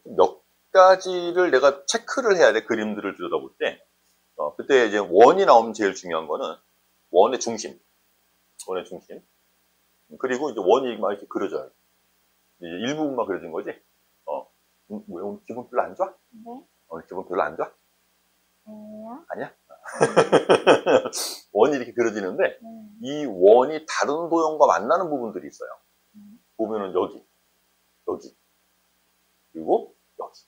몇 가지를 내가 체크를 해야 돼. 그림들을 들여다볼 때. 그때 이제 원이 나오면 제일 중요한 거는 원의 중심. 원의 중심. 그리고 이제 원이 막 이렇게 그려져요. 이제 일부분만 그려진 거지. 왜 오늘 기분 별로 안 좋아? 네. 오늘 기분 별로 안 좋아? 아니요. 아니야? 원이 이렇게 그려지는데, 이 원이 다른 도형과 만나는 부분들이 있어요. 보면은 여기, 그리고 여기.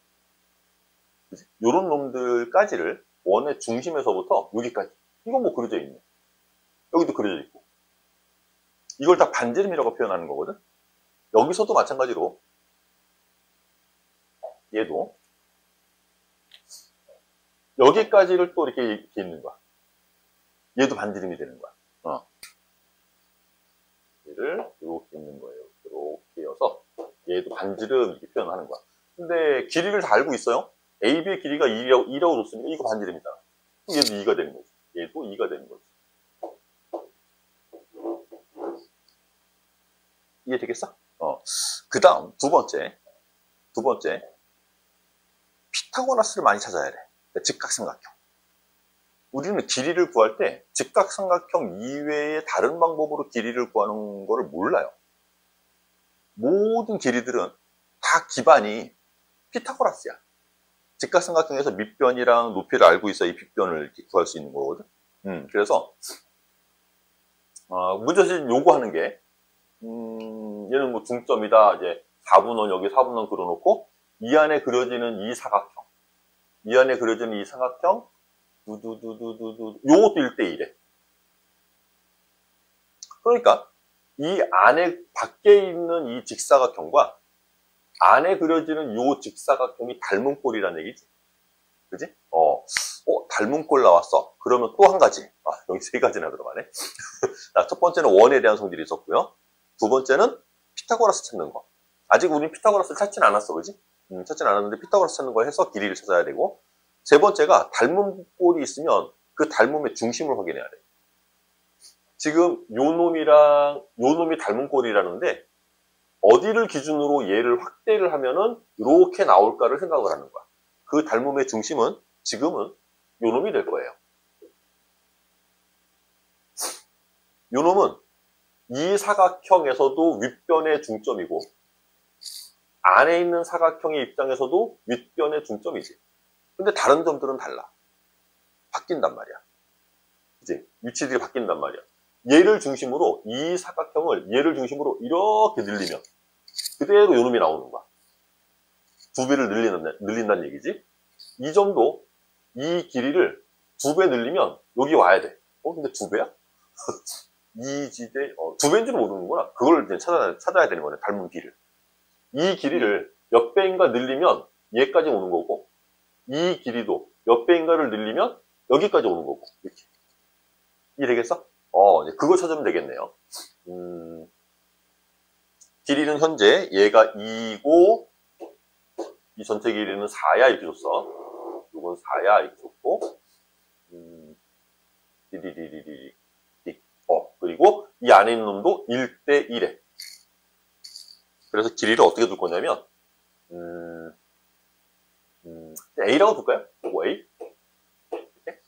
요런 놈들까지를 원의 중심에서부터 여기까지. 이건 뭐 그려져 있네. 여기도 그려져 있고. 이걸 다 반지름이라고 표현하는 거거든? 여기서도 마찬가지로, 얘도, 여기까지를 또 이렇게 있는 거야. 얘도 반지름이 되는 거야. 얘를 이렇게 있는 거예요. 이렇게 이어서 얘도 반지름 이렇게 표현하는 거야. 근데 길이를 다 알고 있어요. AB의 길이가 2라고 줬으니까 이거 반지름이다. 그럼 얘도 2가 되는 거지. 얘도 2가 되는 거지. 이해되겠어? 그 다음 두 번째 피타고라스를 많이 찾아야 돼. 직각삼각형. 우리는 길이를 구할 때 직각삼각형 이외의 다른 방법으로 길이를 구하는 거를 몰라요. 모든 길이들은 다 기반이 피타고라스야. 직각삼각형에서 밑변이랑 높이를 알고 있어야 이 빗변을 이렇게 구할 수 있는 거거든. 그래서 문제는 요구하는 게 얘는 뭐 중점이다. 이제 4분원 여기 4분원 그려놓고 이 안에 그려지는 이 사각형, 두두두두두 요것도 1대1에. 그러니까 이 안에 밖에 있는 이 직사각형과 안에 그려지는 요 직사각형이 닮은 꼴이라는 얘기지. 그지? 닮은 꼴 나왔어. 그러면 또 한 가지. 여기 세 가지나 들어가네. 자, 첫 번째는 원에 대한 성질이 있었고요. 두 번째는 피타고라스 찾는 거. 아직 우린 피타고라스를 찾진 않았어. 그지? 찾진 않았는데 피타고라스 찾는 거 해서 길이를 찾아야 되고. 세 번째가 닮은 꼴이 있으면 그 닮음의 중심을 확인해야 돼. 지금 요 놈이 닮은 꼴이라는데 어디를 기준으로 얘를 확대를 하면은 이렇게 나올까를 생각을 하는 거야. 그 닮음의 중심은 지금은 요 놈이 될 거예요. 요 놈은 이 사각형에서도 윗변의 중점이고 안에 있는 사각형의 입장에서도 윗변의 중점이지. 근데 다른 점들은 달라. 바뀐단 말이야. 이제 위치들이 바뀐단 말이야. 얘를 중심으로 이 사각형을 얘를 중심으로 이렇게 늘리면 그대로 요 놈이 나오는 거야. 2배를 늘린다는 얘기지. 이 점도 이 길이를 2배 늘리면 여기 와야 돼. 근데 2배야? 이 지대 2배인지는 모르는구나. 그걸 이제 찾아야 되는 거네. 닮은 비를. 이 길이를 몇 배인가 늘리면 얘까지 오는 거고 이 길이도 몇 배인가를 늘리면 여기까지 오는 거고. 이렇게. 이해되겠어? 이제 그거 찾으면 되겠네요. 길이는 현재 얘가 2고 이 전체 길이는 4야 이렇게 줬어. 이건 4야 이렇게 줬고 그리고 이 안에 있는 놈도 1대1에. 그래서 길이를 어떻게 둘 거냐면 A라고 둘까요? 요거 A. 이렇게.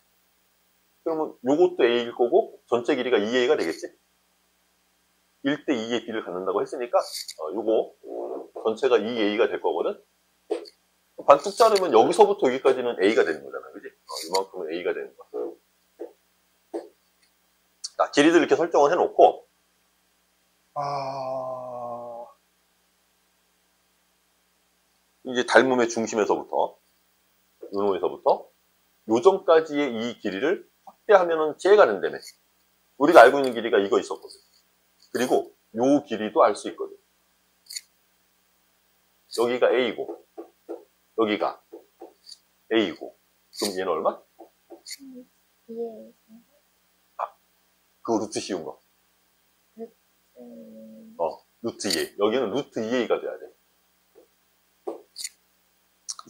그러면 요것도 A일 거고 전체 길이가 2A가 되겠지? 1대2의 B를 갖는다고 했으니까 요거 전체가 2A가 될 거거든? 반뚝 자르면 여기서부터 여기까지는 A가 되는 거잖아. 그지? 이만큼은 A가 되는 거야. 자, 길이들 이렇게 설정을 해놓고 이제 닮음의 중심에서부터 요놈에서부터 요점까지의 이 길이를 확대하면은 J가 된다며. 우리가 알고 있는 길이가 이거 있었거든. 그리고 요 길이도 알 수 있거든. 여기가 A고 여기가 A고 그럼 얘는 얼마? 그거 루트 씌운 거. 루트 2A. 여기는 루트 2A가 돼야 돼.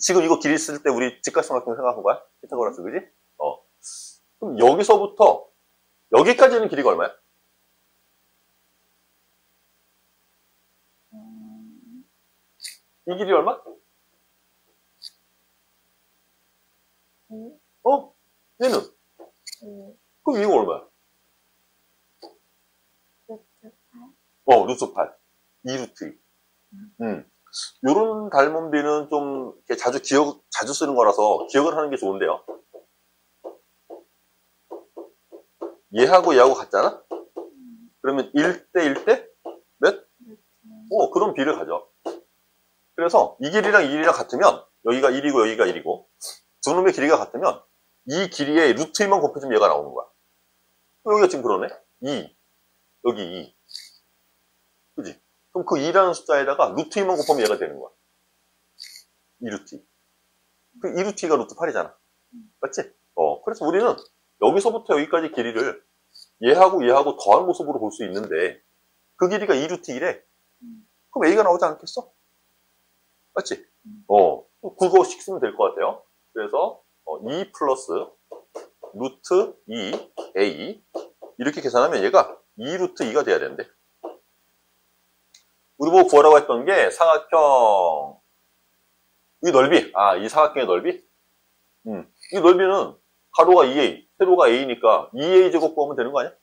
지금 이거 길이 쓸 때 우리 직각삼각형 생각한 거야? 피타고라스, 그지? 그럼 여기서부터 여기까지는 길이가 얼마야? 이 길이 얼마? 2, 얘는? 2, 그럼 이거 얼마야? 루트 8. 루트 8. 2루트 2. 요런 닮은비는 좀 이렇게 자주 쓰는 거라서 기억을 하는 게 좋은데요. 얘하고 같잖아? 그러면 1대 1대 몇? 루트 그런 비를 가져. 그래서 이 길이랑 이 길이랑 같으면 여기가 1이고 여기가 1이고 두 놈의 길이가 같으면 이 길이에 루트 2만 곱해주면 얘가 나오는 거야. 여기가 지금 그러네? 2. 여기 2. 그지? 그럼 그 2라는 숫자에다가 루트 2만 곱하면 얘가 되는 거야. 2루트 2. 그 2루트 2가 루트 8이잖아. 맞지? 그래서 우리는 여기서부터 여기까지 길이를 얘하고 더한 모습으로 볼 수 있는데 그 길이가 2루트 1에 그럼 A가 나오지 않겠어? 맞지? 그거씩 쓰면 될 것 같아요. 그래서 2 플러스 루트 2 A 이렇게 계산하면 얘가 2루트 2가 돼야 되는데 우리 보고 구하라고 했던 게 사각형 이 넓이 이 사각형의 넓이 이 넓이는 가로가 2A 세로가 A니까 2A 제곱 구하면 되는 거 아니야?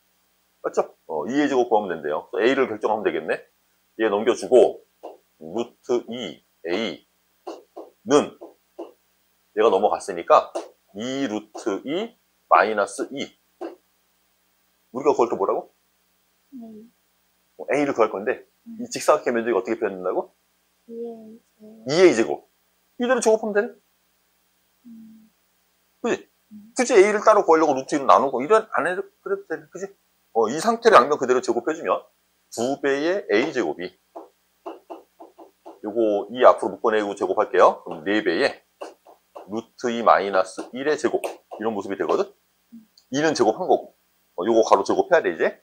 맞죠? 2A 제곱 구하면 된대요. A를 결정하면 되겠네. 얘 넘겨주고 루트 2A는 얘가 넘어갔으니까 2 루트 2 마이너스 2 우리가 구할 게 뭐라고? A를 구할 건데 이 직사각형 면적이 어떻게 표현된다고? 2A 제곱 이대로 제곱하면 되네? 그지? 굳이 A를 따로 구하려고 루트 2로 나누고 이런 안 해도 그래도 되네 그지? 이 상태를 양면 그대로 제곱해주면 2배의 A 제곱이 요거 2 앞으로 묶어내고 제곱할게요. 그럼 4배의 루트 2 마이너스 1의 제곱 이런 모습이 되거든? 2는 제곱한 거고 요거 가로 제곱해야 돼 이제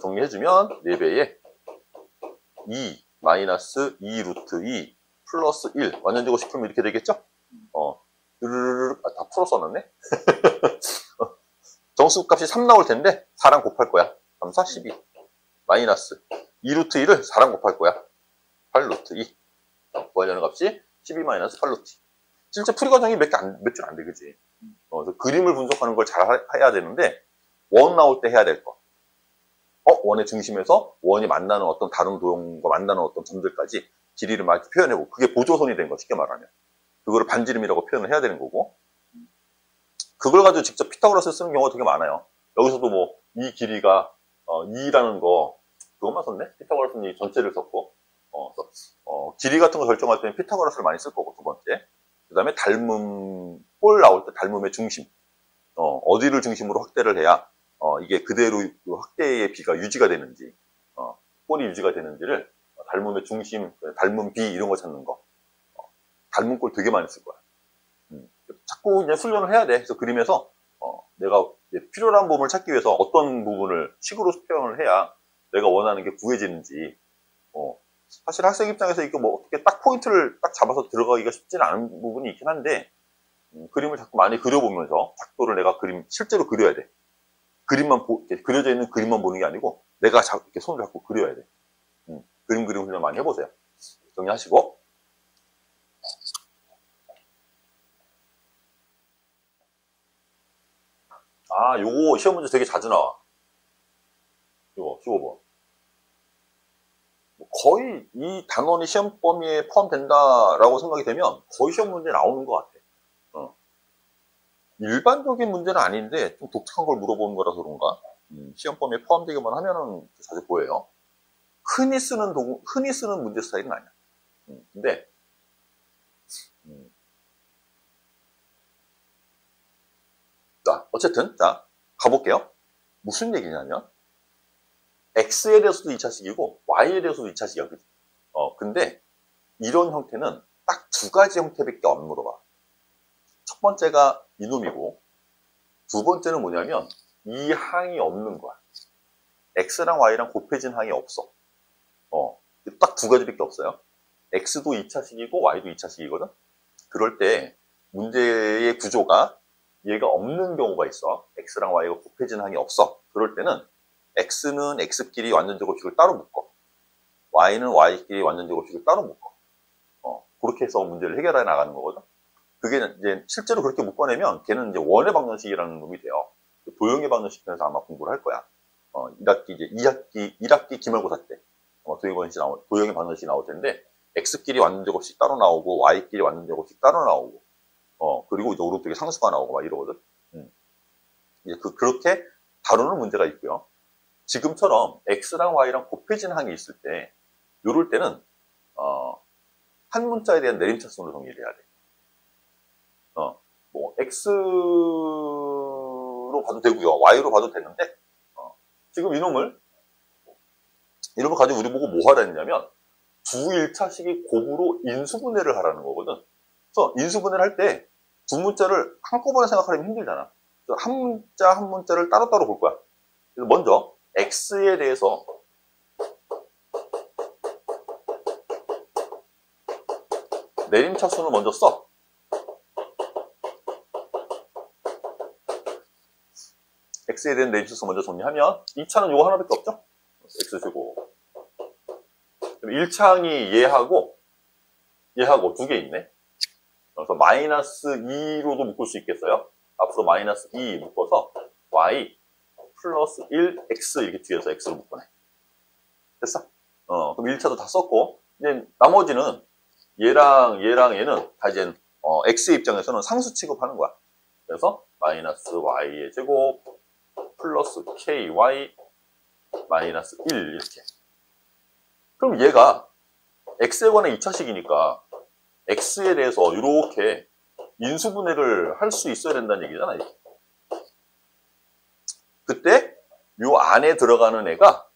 정리해주면 4배의 2 마이너스 2 루트 2 플러스 1 완전 제곱시키면 이렇게 되겠죠? 다 풀어 써놨네? 정수값이 3 나올 텐데 4랑 곱할 거야. 3, 4, 12 마이너스 2 루트 2를 4랑 곱할 거야. 8 루트 2 구하려는 값이 12 마이너스 8 루트 2 실제 풀이 과정이 몇 줄 안 돼, 그지? 그래서 그림을 분석하는 걸 잘 해야 되는데 원 나올 때 해야 될 거. 원의 중심에서 원이 만나는 어떤 다른 도형과 만나는 어떤 점들까지 길이를 막 표현해보고 그게 보조선이 된 거, 쉽게 말하면. 그거를 반지름이라고 표현을 해야 되는 거고 그걸 가지고 직접 피타고라스를 쓰는 경우가 되게 많아요. 여기서도 뭐 이 길이가 2라는 거 그것만 썼네? 피타고라스는 이 전체를 썼고 길이 같은 거 결정할 때는 피타고라스를 많이 쓸 거고 두 번째 그 다음에 닮음 꼴 나올 때 닮음의 중심 어디를 중심으로 확대를 해야 이게 그대로 그 확대의 비가 유지가 되는지 꼴이 유지가 되는지를 닮음의 중심, 닮음 비 이런 거 찾는 거 닮은 꼴 되게 많이 쓸 거야. 자꾸 이제 훈련을 해야 돼. 그래서 그림에서 내가 필요한 부분을 찾기 위해서 어떤 부분을 식으로 표현을 해야 내가 원하는 게 구해지는지 사실 학생 입장에서 이거 뭐 어떻게 딱 포인트를 딱 잡아서 들어가기가 쉽지는 않은 부분이 있긴 한데 그림을 자꾸 많이 그려보면서 작도를 내가 실제로 그려야 돼. 그림만 그려져 있는 그림만 보는 게 아니고 내가 이렇게 손을 잡고 그려야 돼. 그림 훈련 많이 해보세요. 정리하시고 요거 시험 문제 되게 자주 나와. 요거 15번. 거의 이 단원이 시험 범위에 포함된다라고 생각이 되면 거의 시험 문제 나오는 것 같아. 일반적인 문제는 아닌데 좀 독특한 걸 물어보는 거라서 그런가? 시험 범위에 포함되기만 하면은 자주 보여요. 흔히 쓰는 문제 스타일은 아니야. 근데 자, 어쨌든 자 가볼게요. 무슨 얘기냐면 X에 대해서도 2차식이고 Y에 대해서도 2차식이야. 그치? 근데 이런 형태는 딱 두 가지 형태밖에 안 물어봐. 첫 번째가 이놈이고 두 번째는 뭐냐면 이 항이 없는 거야. X랑 Y랑 곱해진 항이 없어. 딱 두 가지밖에 없어요. X도 2차식이고 Y도 2차식이거든. 그럴 때 문제의 구조가 얘가 없는 경우가 있어. x랑 y가 곱해지는 항이 없어. 그럴 때는 x는 x끼리 완전제곱식을 따로 묶어. y는 y끼리 완전제곱식을 따로 묶어. 그렇게 해서 문제를 해결해 나가는 거거든. 그게 이제 실제로 그렇게 묶어내면 걔는 이제 원의 방정식이라는 놈이 돼요. 도형의 방정식 편에서 아마 공부를 할 거야. 1학기 기말고사 때 도형의 방정식이 나올 텐데 x끼리 완전제곱식 따로 나오고 y끼리 완전제곱식 따로 나오고 그리고 이제 오른쪽에 상수가 나오고 막 이러거든. 이제 그렇게 다루는 문제가 있고요. 지금처럼 x랑 y랑 곱해진 항이 있을 때 요럴 때는 한 문자에 대한 내림차순으로 정리를 해야 돼. 뭐 x로 봐도 되고요, y로 봐도 되는데 지금 이놈을 가지고 우리 보고 뭐 하라 했냐면 두 1차식이 곱으로 인수분해를 하라는 거거든. 그래서 인수분해를 할 때 두 문자를 한꺼번에 생각하려면 힘들잖아. 그래서 한 문자 한 문자를 따로따로 볼 거야. 그래서 먼저 x에 대해서 내림차순을 먼저 써. x에 대한 내림차순 먼저 정리하면 2차는 요거 하나밖에 없죠? x제곱. 1차항이 얘하고 두 개 있네. 그래서 마이너스 2로도 묶을 수 있겠어요? 앞으로 마이너스 2 묶어서 y 플러스 1 x 이렇게 뒤에서 x로 묶어내. 됐어? 그럼 1차도 다 썼고 이제 나머지는 얘랑 얘는 다 이제 x의 입장에서는 상수 취급하는 거야. 그래서 마이너스 y의 제곱 플러스 ky 마이너스 1 이렇게. 그럼 얘가 x에 관한 2차식이니까 x에 대해서 이렇게 인수분해를 할 수 있어야 된다는 얘기잖아. 이렇게. 그때 요 안에 들어가는 애가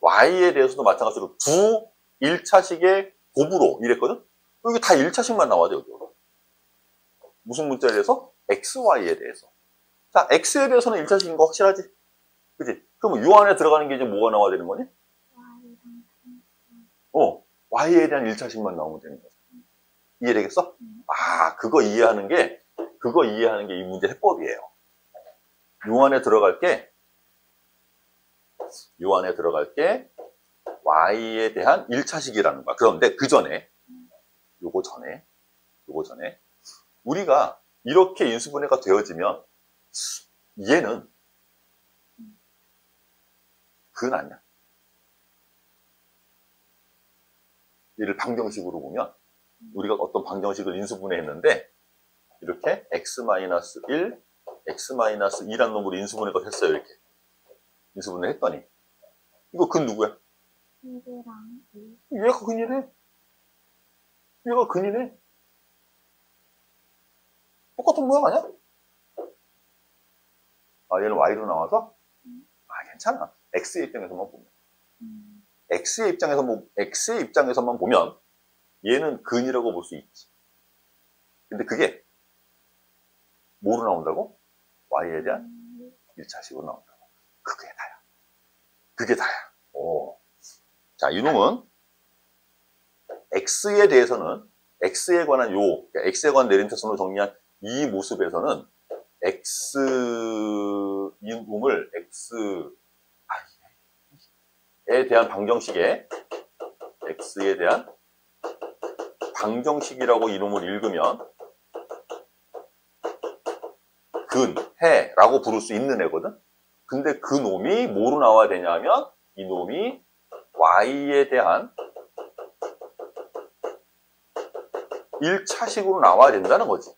y에 대해서도 마찬가지로 두 1차식의 곱으로 이랬거든? 여기 다 1차식만 나와야 돼, 여기. 무슨 문자에 대해서? xy에 대해서. 자, x에 대해서는 1차식인 거 확실하지? 그지? 그럼 요 안에 들어가는 게 이제 뭐가 나와야 되는 거니? y에 대한 1차식만 나오면 되는 거죠. 이해되겠어? 그거 이해하는 게 이 문제 해법이에요. 요 안에 들어갈 게 y에 대한 1차식이라는 거야. 그런데 그 전에, 요거 전에, 우리가 이렇게 인수분해가 되어지면, 얘는, 근 아니야. 얘를 방정식으로 보면, 우리가 어떤 방정식을 인수분해했는데, 이렇게 x-1, x-2라는 놈으로 인수분해가 됐어요, 이렇게. 인수분해 했더니. 이거 근 누구야? 1이랑 2. 얘가 근이네. 똑같은 모양 아니야? 얘는 y로 나와서? 괜찮아. x의 입장에서만 보면. x의 입장에서만 보면 얘는 근이라고 볼 수 있지. 근데 그게 뭐로 나온다고? y에 대한 1차식으로 나온다고. 그게 다야. 자, 이놈은 x에 대해서는 x에 관한 x에 관한 내림차순으로 정리한 이 모습에서는 이놈을 x에 대한 x에 대한 방정식이라고 이놈을 읽으면 해라고 부를 수 있는 애거든? 근데 그 놈이 뭐로 나와야 되냐면 이놈이 y에 대한 1차식으로 나와야 된다는 거지.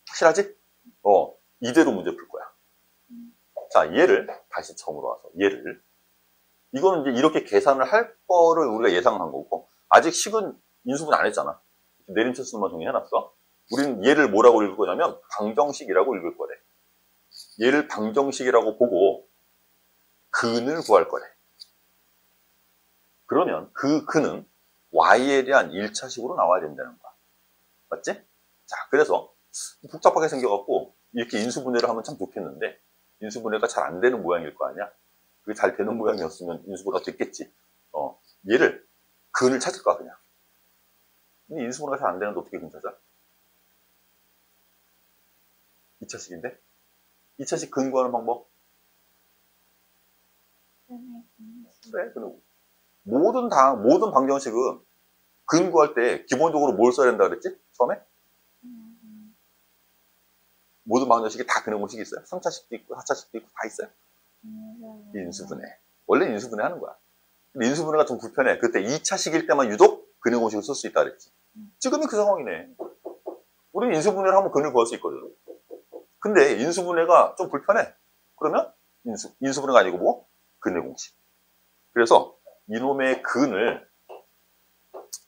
확실하지? 이대로 문제 풀 거야. 자, 얘를 다시 처음으로 와서 이거는 이제 이렇게 계산을 할 거를 우리가 예상한 거고 아직 식은 인수분 안 했잖아. 내림차순만 정리해놨어. 우리는 얘를 뭐라고 읽을 거냐면 방정식이라고 읽을 거래. 얘를 방정식이라고 보고 근을 구할 거래. 그러면 그 근은 y에 대한 1차식으로 나와야 된다는 거야. 맞지? 자, 그래서 복잡하게 생겨갖고 이렇게 인수분해를 하면 참 좋겠는데 인수분해가 잘 안 되는 모양일 거 아니야? 그게 잘 되는 모양이었으면 인수분해가 됐겠지. 얘를 근을 찾을 거야, 그냥. 근데 인수분해가 잘 안 되는데 어떻게 근 찾아? 2차식인데? 2차식 근 구하는 방법? 근의 공식. 그래, 근을. 모든 방정식은 근 구할 때 기본적으로 뭘 써야 된다 그랬지? 처음에? 모든 방정식이 다 근의 공식이 있어요. 3차식도 있고 4차식도 있고 다 있어요. 인수분해. 원래 인수분해 하는 거야. 근데 인수분해가 좀 불편해. 그때 2차식일 때만 유독 근의 공식을 쓸 수 있다 그랬지. 지금이 그 상황이네. 우리는 인수분해를 하면 근을 구할 수 있거든. 근데 인수분해가 좀 불편해. 그러면 인수분해가 아니고 뭐? 근의 공식. 그래서 이놈의 근을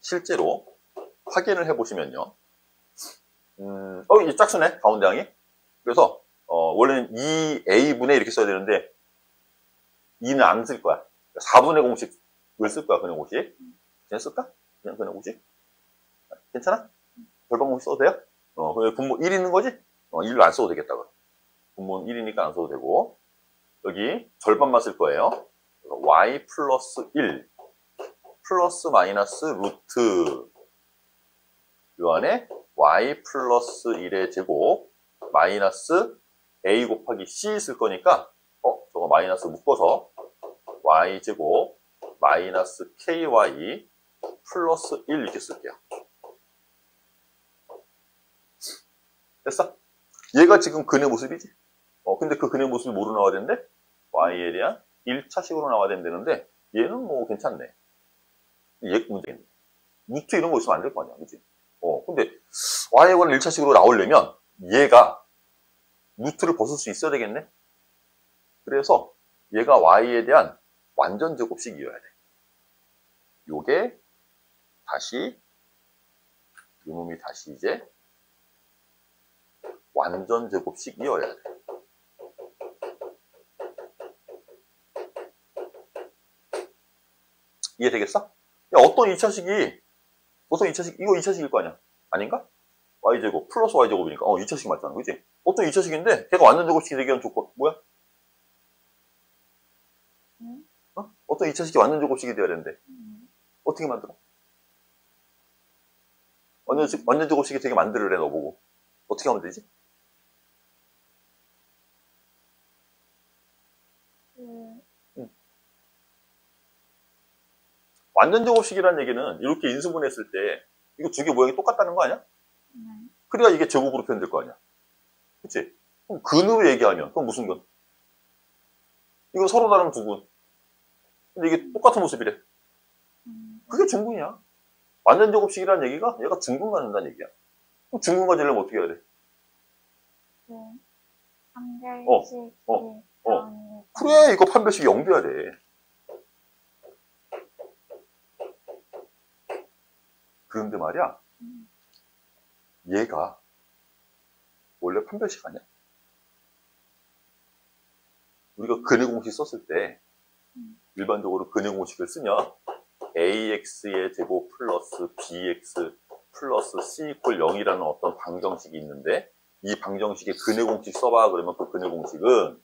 실제로 확인을 해보시면요. 이 짝수네, 가운데 항이. 그래서, 원래는 2a분의 이렇게 써야 되는데, 2는 안 쓸 거야. 4분의 공식을 쓸 거야, 근의 공식. 그냥 쓸까? 그냥 근의 공식? 괜찮아? 절반 공식 써도 돼요? 분모 1 있는 거지? 1로 안 써도 되겠다, 그럼. 분모는 1이니까 안 써도 되고, 여기 절반만 쓸 거예요. y 플러스 1, 플러스 마이너스 루트, 요 안에 y 플러스 1의 제곱, 마이너스 a 곱하기 c 쓸 거니까, 저거 마이너스 묶어서, y 제곱, 마이너스 ky, 플러스 1 이렇게 쓸게요. 됐어? 얘가 지금 근의 모습이지? 근데 그 근의 모습이 뭐로 나와야 되는데? y에 대한 1차식으로 나와야 된다는데, 얘는 뭐 괜찮네. 얘 문제겠네. 루트 이런 거 있으면 안 될 거 아니야, 그치? 근데 y에 관한 1차식으로 나오려면 얘가 루트를 벗을 수 있어야 되겠네? 그래서 얘가 y에 대한 완전 제곱식이어야 돼. 요게 다시, 요놈이 다시 이제 완전 제곱식이어야 돼. 이해되겠어? 야, 어떤 2차식이, 보통 2차식, 이거 2차식일 거 아니야? 아닌가? y제곱, 플러스 y제곱이니까, 2차식 맞잖아, 그치? 어떤 2차식인데, 걔가 완전 제곱식이 되기 위한 조건, 뭐야? 어떤 2차식이 완전 제곱식이 돼야 되는데, 어떻게 만들어? 완전 제곱식이 되게 만들으래, 너 보고. 어떻게 하면 되지? 완전 제곱식이라는 얘기는 이렇게 인수분해했을 때 이거 두 개 모양이 똑같다는 거 아니야? 그래야 이게 제곱으로 표현될 거 아니야? 그치? 그럼 근으로 얘기하면 그건 무슨 근? 이거 서로 다른 두 근. 근데 이게 똑같은 모습이래. 그게 중근이야. 완전 제곱식이라는 얘기가 얘가 중근 가진다는 얘기야. 그럼 중근 가지려면 어떻게 해야 돼? 판별식이 그래, 이거 판별식이 0돼야 돼. 그런데 말이야, 얘가 원래 판별식 아니야? 우리가 근의 공식 썼을 때 일반적으로 근의 공식을 쓰면 ax의 제곱 플러스 bx 플러스 c 이퀄 0이라는 어떤 방정식이 있는데 이 방정식에 근의 공식 써봐 그러면 그 근의 공식은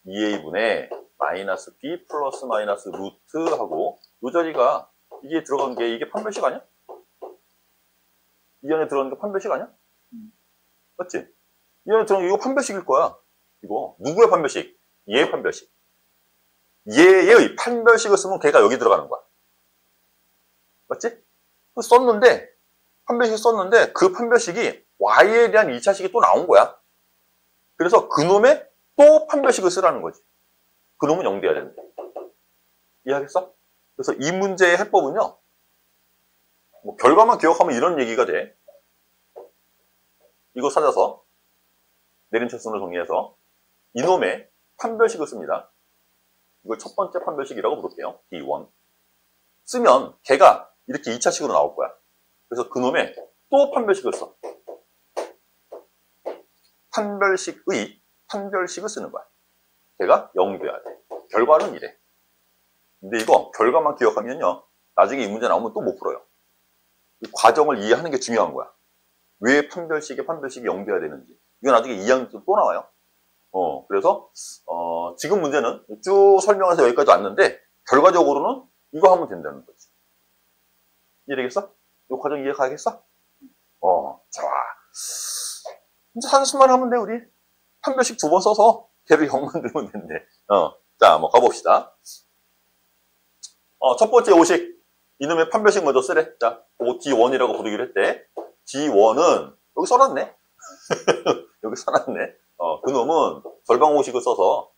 2a분의 마이너스 b 플러스 마이너스 루트 하고 이 자리가 이게 들어간 게 이게 판별식 아니야? 이 안에 들어간 게 판별식 아니야? 맞지? 이 안에 들어간 게 이거 판별식일 거야. 이거 누구의 판별식? 얘의 판별식. 얘의 판별식을 쓰면 걔가 여기 들어가는 거야. 맞지? 썼는데 판별식 썼는데 그 판별식이 y에 대한 2차식이 또 나온 거야. 그래서 그놈의 또 판별식을 쓰라는 거지. 그놈은 0돼야 되는데. 이해하겠어? 그래서 이 문제의 해법은요. 뭐 결과만 기억하면 이런 얘기가 돼. 이거 찾아서 내림차순으로 정리해서 이놈의 판별식을 씁니다. 이걸 첫 번째 판별식이라고 부를게요. D1. 쓰면 걔가 이렇게 2차식으로 나올 거야. 그래서 그놈의 또 판별식을 써. 판별식을 쓰는 거야. 걔가 0이 돼야 돼. 결과는 이래. 근데 이거 결과만 기억하면요. 나중에 이 문제 나오면 또 못 풀어요. 이 과정을 이해하는 게 중요한 거야. 왜 판별식이 0 돼야 되는지. 이거 나중에 2학년 때 또 나와요. 그래서 지금 문제는 쭉 설명해서 여기까지 왔는데 결과적으로는 이거 하면 된다는 거지. 이해되겠어? 이 과정 이해가겠어? 좋아. 이제 산수만 하면 돼, 우리. 판별식 2번 써서 걔를 0 만들면 된대. 자, 한번 가봅시다. 첫 번째 오식. 이놈의 판별식 먼저 쓰래. 자, 그거 D1이라고 부르기로 했대. D1은, 여기 써놨네. 여기 써놨네. 그놈은 절방 오식을 써서,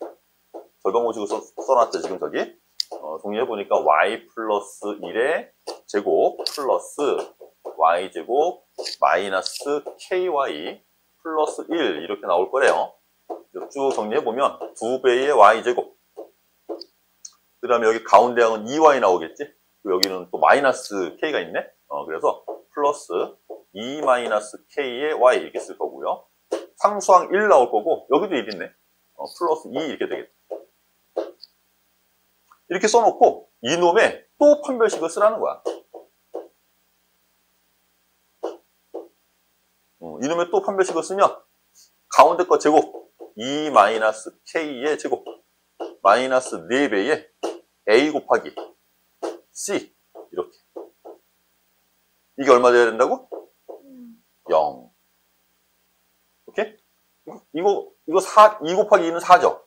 써놨대, 지금 저기. 정리해보니까 y 플러스 1의 제곱 플러스 y제곱 마이너스 ky 플러스 1 이렇게 나올 거래요. 쭉 정리해보면 2배의 y제곱, 그 다음에 여기 가운데 항은 2y 나오겠지? 여기는 또 마이너스 k가 있네? 그래서 플러스 2 마이너스 k의 y 이렇게 쓸 거고요. 상수항 1 나올 거고, 여기도 1 있네. 플러스 2 이렇게 되겠다. 이렇게 써놓고 이놈의 또 판별식을 쓰라는 거야. 이놈의 또 판별식을 쓰면 가운데 거 제곱 2 마이너스 k의 제곱 마이너스 4배의 a 곱하기 c 이렇게. 이게 얼마 돼야 된다고? 0. 오케이? 이거 2 곱하기 2는 4죠?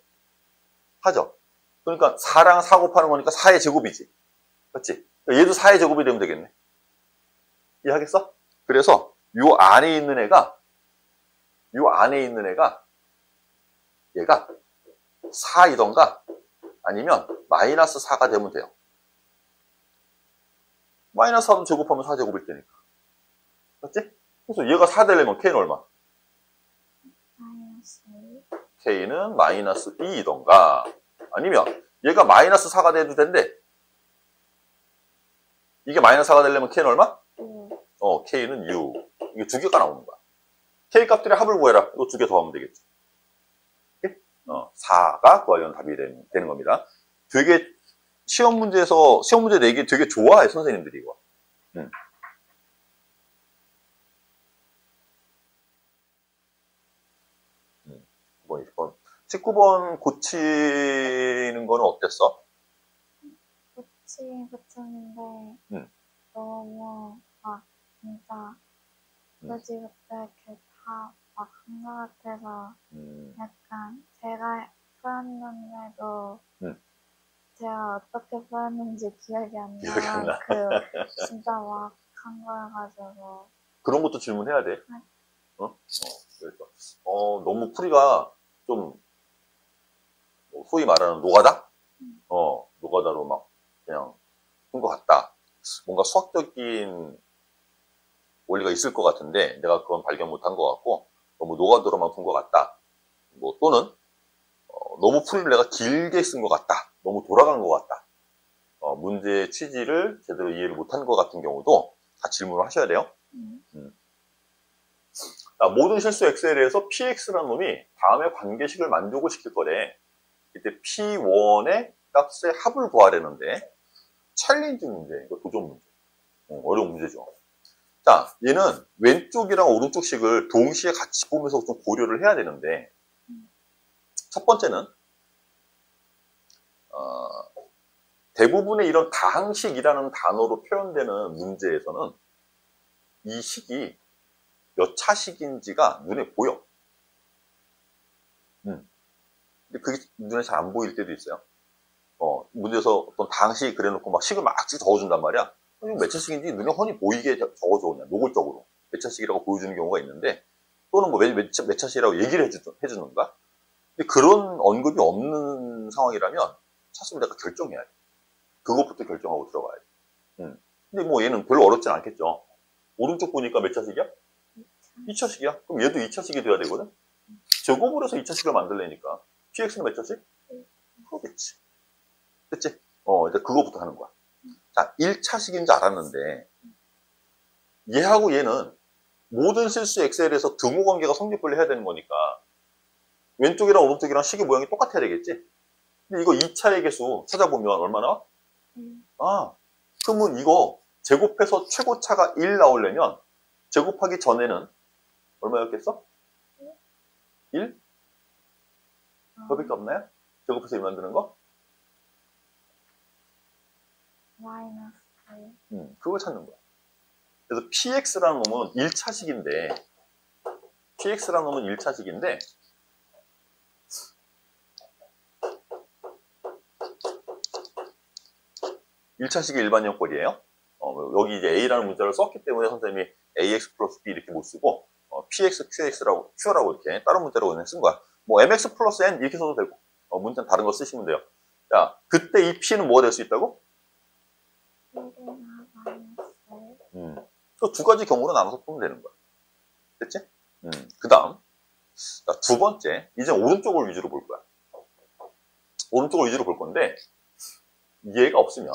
4죠? 그러니까 4랑 4 곱하는 거니까 4의 제곱이지. 그렇지? 얘도 4의 제곱이 되면 되겠네. 이해하겠어? 그래서 요 안에 있는 애가 얘가 4이던가 아니면 마이너스 4가 되면 돼요. 마이너스 4도 제곱하면 4제곱일 테니까. 맞지? 그래서 얘가 4 되려면 K는 얼마? 마이너스 K는 마이너스 2이던가 아니면 얘가 마이너스 4가 돼도 된대. 이게 마이너스 4가 되려면 K는 얼마? 6. K는 6. 이게 두 개가 나오는 거야. K 값들의 합을 구해라. 이거 두 개 더 하면 되겠지. 4가 구하려는 답이 되는 겁니다. 되게 시험 문제 내기 되게 좋아해, 선생님들이 이거. 뭐 20번. 19번 고치는 거는 어땠어? 고쳤는데 너무 진짜 그지부터 이렇게 다 막 한 것 같아서 약간 제가 풀었는데도 제가 어떻게 풀었는지 기억이 안 나요. 진짜 막 한 거여가지고. 그런 것도 질문해야 돼. 그래서 너무 풀이가 좀 소위 말하는 노가다? 노가다로 막 그냥 푼 것 같다. 뭔가 수학적인 원리가 있을 것 같은데 내가 그건 발견 못한 것 같고 너무 노가다로만 푼 것 같다. 뭐 또는 너무 풀이를 내가 길게 쓴 것 같다. 너무 돌아간 것 같다. 문제의 취지를 제대로 이해를 못한 것 같은 경우도 다 질문을 하셔야 돼요. 자, 모든 실수 엑셀에서 px라는 놈이 다음에 관계식을 만족을 시킬 거래. 이때 p1의 값의 합을 구하려는데 챌린지 문제, 이거 도전 문제. 어려운 문제죠. 자, 얘는 왼쪽이랑 오른쪽 식을 동시에 같이 보면서 좀 고려를 해야 되는데 첫 번째는 대부분의 이런 다항식이라는 단어로 표현되는 문제에서는 이 식이 몇 차식인지가 눈에 보여. 근데 그게 눈에 잘 안 보일 때도 있어요. 문제에서 어떤 다항식 그래놓고 막 식을 막 적어준단 말이야. 이거 몇 차식인지 눈에 훤히 보이게 적어줘, 그냥 노골적으로. 몇 차식이라고 보여주는 경우가 있는데, 또는 뭐 몇 차식이라고 얘기를 해주는가? 근데 그런 언급이 없는 상황이라면, 차식을 내가 결정해야 돼. 그것부터 결정하고 들어가야 돼. 근데 뭐 얘는 별로 어렵진 않겠죠. 오른쪽 보니까 몇 차식이야? 2차식이야. 그럼 얘도 2차식이 돼야 되거든? 제곱을 해서 2차식을 만들려니까. px는 몇 차식? 그거겠지. 됐지? 이제 그거부터 하는 거야. 자, 1차식인 줄 알았는데, 얘하고 얘는 모든 실수 엑셀에서 등호 관계가 성립을 해야 되는 거니까, 왼쪽이랑 오른쪽이랑 식의 모양이 똑같아야 되겠지? 근데 이거 2차의 개수 찾아보면 얼마나? 그러면 이거 제곱해서 최고차가 1 나오려면, 제곱하기 전에는 얼마였겠어? 1? 그거밖에 없나요? 제곱해서 1 만드는 거? 마이너스. 그걸 찾는 거야. 그래서 px라는 놈은 1차식인데, px라는 놈은 1차식인데, 1차식의 일반 형꼴이에요. 여기 이제 a라는 문자를 썼기 때문에 선생님이 ax 플러스 b 이렇게 못 쓰고, px, qx라고, q라고 이렇게 다른 문자로 그냥 쓴 거야. 뭐 mx 플러스 n 이렇게 써도 되고, 문자는 다른 거 쓰시면 돼요. 자, 그때 이 p는 뭐가 될 수 있다고? 그 두 가지 경우로 나눠서 풀면 되는 거야. 됐지? 그 다음. 두 번째. 이제 오른쪽을 위주로 볼 거야. 오른쪽을 위주로 볼 건데, 얘가 없으면,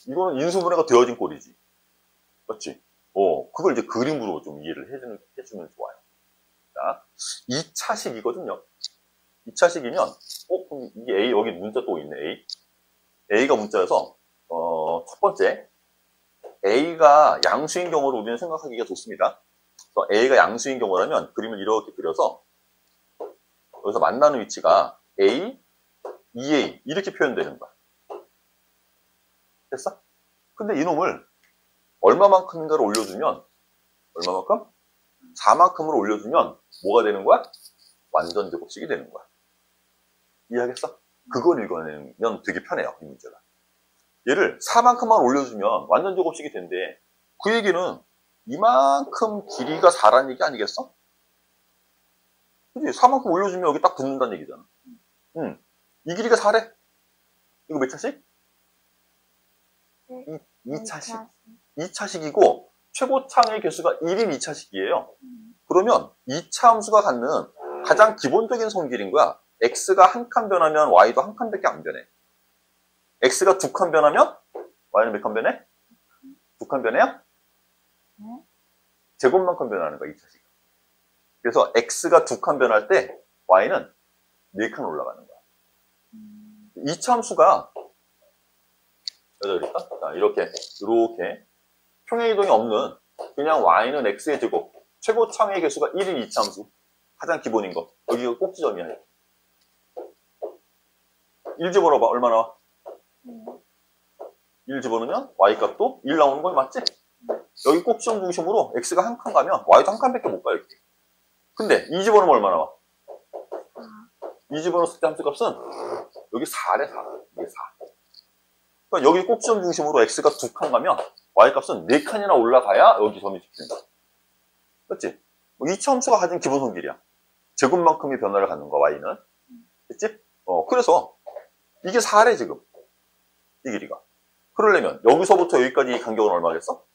이거는 인수분해가 되어진 꼴이지. 맞지? 그걸 이제 그림으로 좀 이해를 해주면 좋아요. 자, 2차식이거든요. 2차식이면, 그럼 이게 A, 여기 문자 또 있네, A. A가 문자여서, 첫 번째, A가 양수인 경우를 우리는 생각하기가 좋습니다. 그래서 A가 양수인 경우라면 그림을 이렇게 그려서 여기서 만나는 위치가 A, 2A 이렇게 표현되는 거야. 됐어? 근데 이놈을 얼마만큼인가를 올려주면 얼마만큼? 4만큼으로 올려주면 뭐가 되는 거야? 완전 제곱식이 되는 거야. 이해하겠어? 그걸 읽어내면 되게 편해요, 이 문제가. 얘를 4만큼만 올려주면 완전 제곱식이 된대. 그 얘기는 이만큼 길이가 4라는 얘기 아니겠어? 그치? 4만큼 올려주면 여기 딱 붙는다는 얘기잖아. 이 길이가 4래. 이거 몇 차식? 2차식. 2차식이고 최고차의 개수가 1인 2차식이에요. 그러면 2차 함수가 갖는 가장 기본적인 성질인 거야. x가 한 칸 변하면 y도 한 칸밖에 안 변해. x가 두 칸 변하면 y는 몇 칸 변해? 두 칸 변해요? 제곱만큼 변하는 거야, 2차식. 그래서 x가 두 칸 변할 때 y는 4칸 올라가는 거야. 2차 함수가 이렇게 평행이동이 없는 그냥 y는 x의 제곱 최고차의 개수가 1인 2차 함수 가장 기본인 거. 여기가 꼭 지점이야. 1 집어넣어봐. 얼마 나와? 1 집어넣으면 y값도 1 나오는 거 맞지? 여기 꼭 지점 중심으로 x가 한 칸 가면 y도 한 칸밖에 못 가. 이렇게. 근데 2 집어넣으면 얼마 나와? 2 집어넣었을 때 함수값은 여기 4래 4. 이게 4. 그러니까 여기 꼭 지점 중심으로 x가 두 칸 가면 y값은 4칸이나 올라가야 여기 점이 찍히는 거야. 그렇지? 2차 함수가 가진 기본 성질이야. 제곱만큼의 변화를 갖는 거 y는. 됐지? 그래서 이게 4래 지금. 이 길이가. 그러려면 여기서부터 여기까지 간격은 얼마겠어?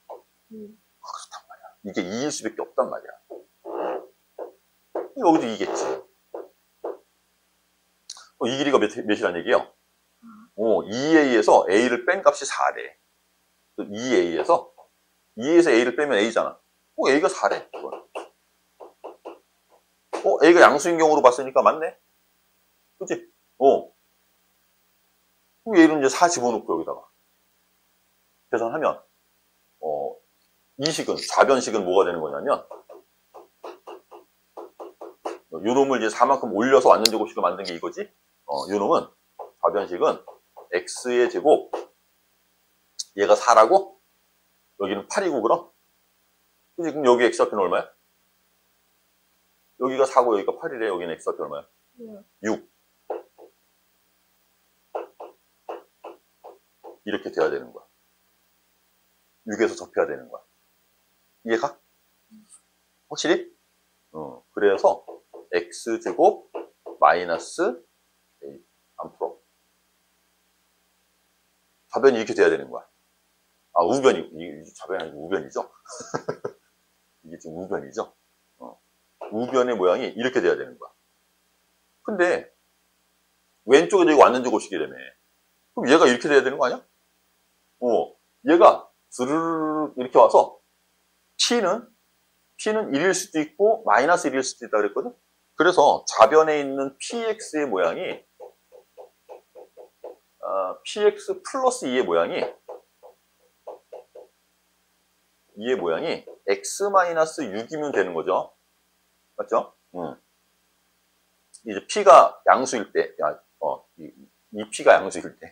그렇단 말이야. 이게 2일 수밖에 없단 말이야. 여기도 2겠지. 이 길이가 몇이란 얘기예요? 2a에서 a를 뺀 값이 4래. 2a에서 a를 빼면 a잖아. a가 4래. a가 양수인 경우로 봤으니까 맞네. 그치? 그럼 얘를 이제 4 집어넣고 여기다가 계산하면 이 식은, 좌변식은 뭐가 되는 거냐면 요놈을 이제 4만큼 올려서 완전 제곱식을 만든 게 이거지. 요놈은 좌변식은 x의 제곱 얘가 4라고 여기는 8이고 그럼? 그럼 여기 x좌표는 얼마야? 여기가 4고 여기가 8이래. 여기는 x좌표 얼마야? 6. 이렇게 돼야 되는 거야. 6에서 접해야 되는 거야. 이해가? 확실히? 그래서 x제곱 마이너스 a 안 풀어. 좌변이 이렇게 돼야 되는 거야. 우변이, 이게 좌변이 아니고 우변이죠? 이게 지금 우변이죠? 우변의 모양이 이렇게 돼야 되는 거야. 근데 왼쪽에 여기 완전 제곱식이라며. 그럼 얘가 이렇게 돼야 되는 거 아니야? 얘가 스르르 이렇게 와서 P는 1일 수도 있고 마이너스 1일 수도 있다 그랬거든? 그래서 좌변에 있는 PX의 모양이 PX 플러스 2의 모양이 X 마이너스 6이면 되는 거죠. 맞죠? 이제 P가 양수일 때, 이 P가 양수일 때,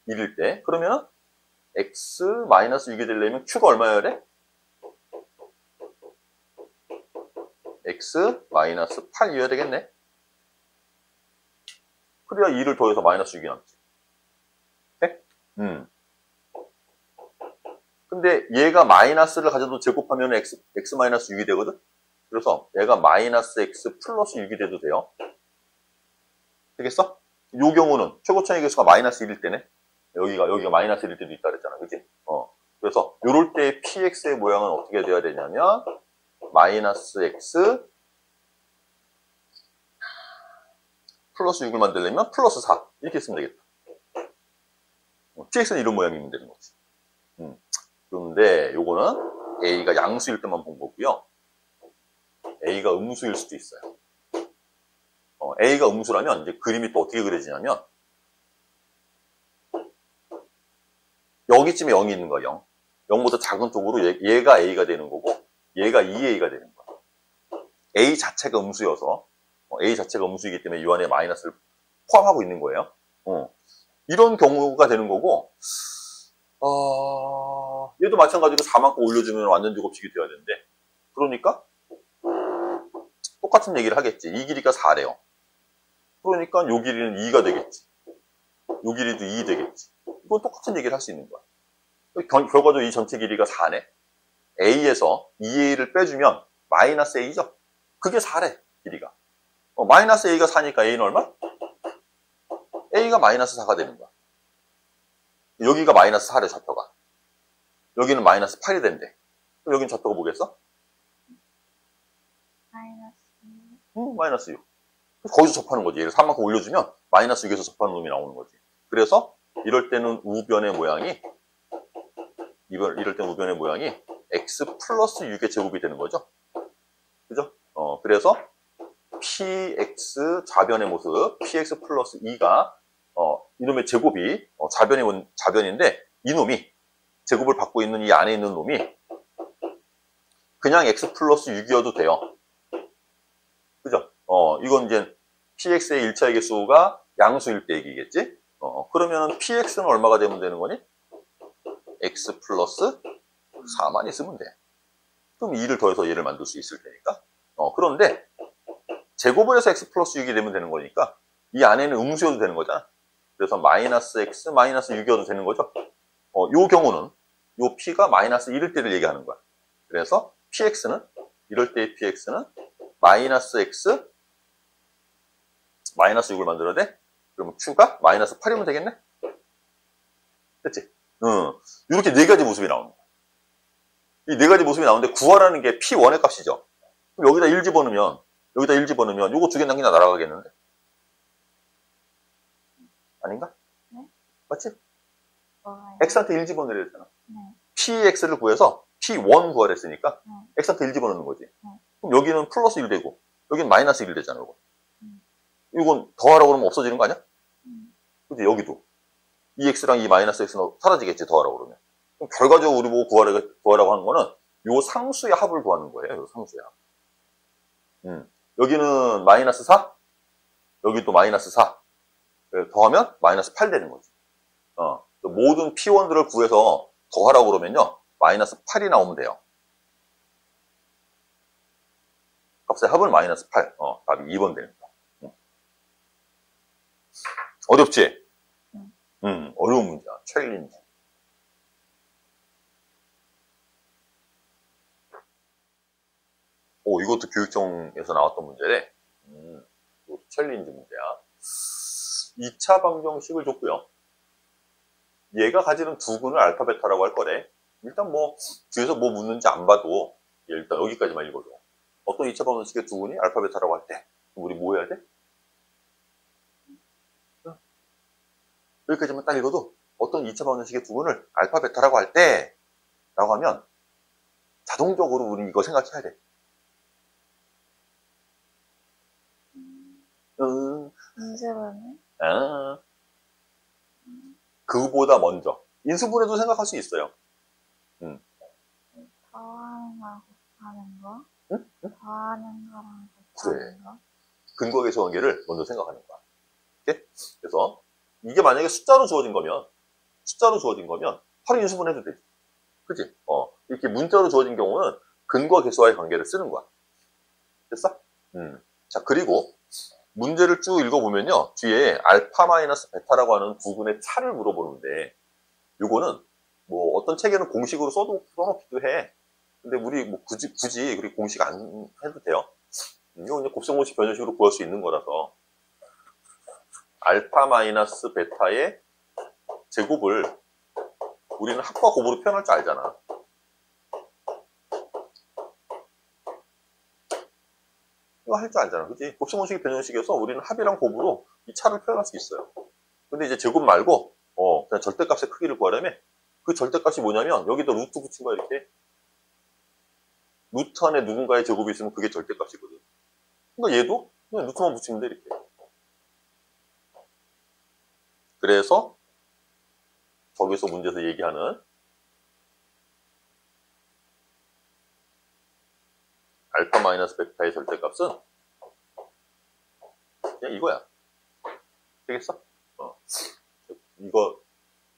1일 때, 그러면 x 마이너스 6이 되려면 q가 얼마여야 돼? x 마이너스 8이어야 되겠네. 그래야 2를 더해서 마이너스 6이 남지. 네? 근데 얘가 마이너스를 가져도 제곱하면 x 마이너스 6이 되거든? 그래서 얘가 마이너스 x 플러스 6이 돼도 돼요. 되겠어? 요 경우는 최고차의 개수가 마이너스 1일 때네. 여기가 마이너스 1일 때도 있다 그랬잖아. 그치? 그래서 요럴 때 px의 모양은 어떻게 돼야 되냐면 마이너스 x 플러스 6을 만들려면 플러스 4 이렇게 쓰면 되겠다. px는 이런 모양이면 되는 거지. 그런데 요거는 a가 양수일 때만 본 거고요. a가 음수일 수도 있어요. a가 음수라면 이제 그림이 또 어떻게 그려지냐면 여기쯤에 0이 있는 거야. 0. 0보다 작은 쪽으로 얘가 a가 되는 거고 얘가 2a가 되는 거야. a 자체가 음수여서 a 자체가 음수이기 때문에 이 안에 마이너스를 포함하고 있는 거예요. 이런 경우가 되는 거고 얘도 마찬가지로 4만큼 올려주면 완전 제곱식이 돼야 되는데 그러니까 똑같은 얘기를 하겠지. 이 길이가 4래요. 그러니까 요 길이는 2가 되겠지. 요 길이도 2 되겠지. 이건 똑같은 얘기를 할 수 있는 거야. 결과적으로 이 전체 길이가 4네. a에서 2a를 빼주면 마이너스 a죠. 그게 4래, 길이가. 마이너스 a가 4니까 a는 얼마? a가 마이너스 4가 되는 거야. 여기가 마이너스 4래, 좌표가. 여기는 마이너스 8이 된대. 그럼 여기는 좌표가 뭐겠어? 마이너스 6. 거기서 접하는 거지. 얘를 3만큼 올려주면 마이너스 6에서 접하는 놈이 나오는 거지. 그래서 이럴 때는 우변의 모양이 x 플러스 6의 제곱이 되는 거죠. 그죠? 그래서 px 좌변의 모습 px 플러스 2가 이놈의 제곱이 좌변인데 이놈이 제곱을 받고 있는 이 안에 있는 놈이 그냥 x 플러스 6이어도 돼요. 그죠? 이건 이제 px의 1차의 개수가 양수일 때 얘기겠지? 그러면 px는 얼마가 되면 되는 거니? x 플러스 4만 있으면 돼. 그럼 2를 더해서 얘를 만들 수 있을 테니까. 그런데 제곱을 해서 x 플러스 6이 되면 되는 거니까 이 안에는 음수여도 되는 거잖아. 그래서 마이너스 x 마이너스 6이어도 되는 거죠. 요 경우는 요 p가 마이너스 1일 때를 얘기하는 거야. 그래서 px는 이럴 때의 px는 마이너스 x 마이너스 6을 만들어야 돼? 그러면 q가 마이너스 8이면 되겠네? 됐지? 이렇게 네 가지 모습이 나오는 거야. 이 네 가지 모습이 나오는데 구하라는 게 p1의 값이죠. 그럼 여기다 1 집어넣으면 요거 두 개 남기나 날아가겠는데? 아닌가? 네? 맞지? 뭐가요? x한테 1 집어넣으려 했잖아. 네. px를 구해서 p1 구하랬으니까 네. x한테 1 집어넣는 거지. 네. 그럼 여기는 플러스 1 되고 여기는 마이너스 1 되잖아. 이건 더하라고 그러면 없어지는 거 아니야? 근데 여기도 이 x랑 이 마이너스 x는 사라지겠지, 더하라고 그러면. 그럼 결과적으로 우리 보고 구하라고 하는 거는 요 상수의 합을 구하는 거예요. 요 상수의 합. 여기는 마이너스 4, 여기도 마이너스 4. 더하면 마이너스 8 되는 거지. 모든 p1들을 구해서 더하라고 그러면요, 마이너스 8이 나오면 돼요. 값의 합은 마이너스 8. 답이 2번 되는 거야. 어렵지? 어려운 문제야. 챌린지. 이것도 교육청에서 나왔던 문제래. 이것도 챌린지 문제야. 2차 방정식을 줬고요. 얘가 가지는 두근을 알파, 베타라고 할 거래. 일단 뭐 뒤에서 뭐 묻는지 안 봐도 일단 여기까지만 읽어줘. 어떤 2차 방정식의 두근이 알파, 베타라고 할 때 우리 뭐 해야 돼? 여기까지만 딱 읽어도 어떤 2차 방정식의 두근을 알파, 베타라고 할 때 라고 하면 자동적으로 우리 이거 생각해야 돼. 인수분해? 그보다 먼저 인수분해도 생각할 수 있어요. 더하는 거랑 곱하는 거? 응? 더하는 거랑 그래. 곱하는 거? 근거 계수 관계를 먼저 생각하는 거야. 오케이? 그래서 이게 만약에 숫자로 주어진 거면 바로 인수분해도 되지. 그치? 이렇게 문자로 주어진 경우는 근과 계수와의 관계를 쓰는 거야. 됐어? 자, 그리고 문제를 쭉 읽어보면요. 뒤에 알파 마이너스 베타라고 하는 부분의 차를 물어보는데, 요거는 뭐 어떤 책에는 공식으로 써놓기도 해. 근데 우리 뭐 굳이 그렇게 공식 안 해도 돼요. 이거 그냥 곱셈공식 변형식으로 구할 수 있는 거라서. 알파 마이너스 베타의 제곱을 우리는 합과 곱으로 표현할 줄 알잖아. 이거 할 줄 알잖아. 그치? 곱셈공식 변형식에서 우리는 합이랑 곱으로 이 차를 표현할 수 있어요. 근데 이제 제곱 말고, 그냥 절대값의 크기를 구하려면 그 절대값이 뭐냐면 여기다 루트 붙인 거야, 이렇게. 루트 안에 누군가의 제곱이 있으면 그게 절대값이거든. 그러니까 얘도 그냥 루트만 붙이면 돼, 이렇게. 그래서 저기서 문제에서 얘기하는 알파 마이너스 베타의 절대값은 그냥 이거야. 되겠어? 이거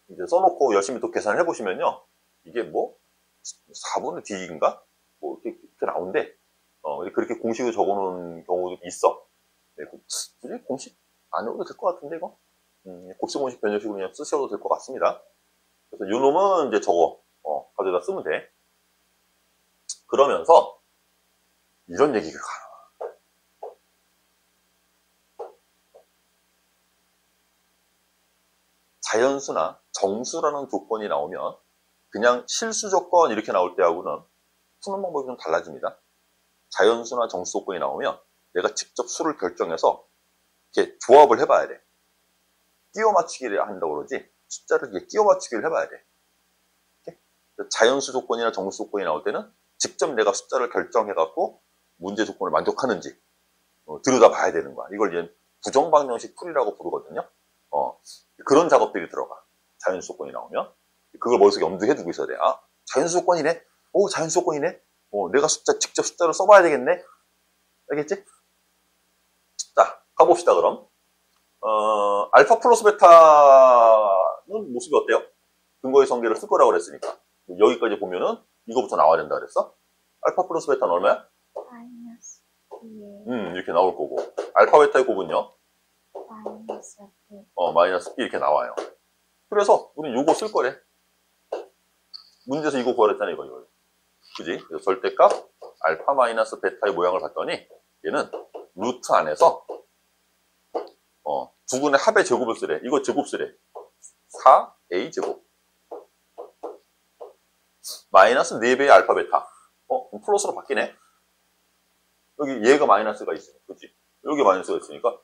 이제 써놓고 열심히 또 계산을 해보시면요. 이게 뭐 4분의 D인가? 뭐 이렇게 나온대. 그렇게 공식을 적어놓은 경우도 있어. 네, 굳이 공식 안 해도 될 것 같은데 이거? 곱셈공식 변형식으로 그냥 쓰셔도 될 것 같습니다. 그래서 요 놈은 이제 저거 가져다 쓰면 돼. 그러면서 이런 얘기가 가요. 자연수나 정수라는 조건이 나오면 그냥 실수 조건 이렇게 나올 때하고는 푸는 방법이 좀 달라집니다. 자연수나 정수 조건이 나오면 내가 직접 수를 결정해서 이렇게 조합을 해봐야 돼. 끼워 맞추기를 한다고 그러지 숫자를 이렇게 끼워 맞추기를 해봐야 돼. 이렇게? 자연수 조건이나 정수 조건이 나올 때는 직접 내가 숫자를 결정해갖고 문제 조건을 만족하는지 들여다 봐야 되는 거야. 이걸 이제 부정방정식 풀이라고 부르거든요. 그런 작업들이 들어가. 자연수 조건이 나오면 그걸 머릿속에 염두해 두고 있어야 돼. 아, 자연수 조건이네. 오, 자연수 조건이네. 내가 직접 숫자를 써봐야 되겠네. 알겠지? 자, 가봅시다 그럼. 알파 플러스 베타는 모습이 어때요? 근거의 성계를 쓸 거라고 그랬으니까. 여기까지 보면은 이거부터 나와야 된다 그랬어? 알파 플러스 베타는 얼마야? 마이너스 B. 이렇게 나올 거고. 알파 베타의 곱은요? 마이너스 B. 마이너스 B 이렇게 나와요. 그래서 우리 요거 쓸 거래. 문제에서 이거 구하랬잖아, 이거. 그지? 그래서 절대값 알파 마이너스 베타의 모양을 봤더니 얘는 루트 안에서 두근의 합의 제곱을 쓰래. 이거 제곱 쓰래. 4a 제곱 마이너스 4배의 알파 베타. 플러스로 바뀌네. 여기 얘가 마이너스가 있어. 그치? 여기 마이너스가 있으니까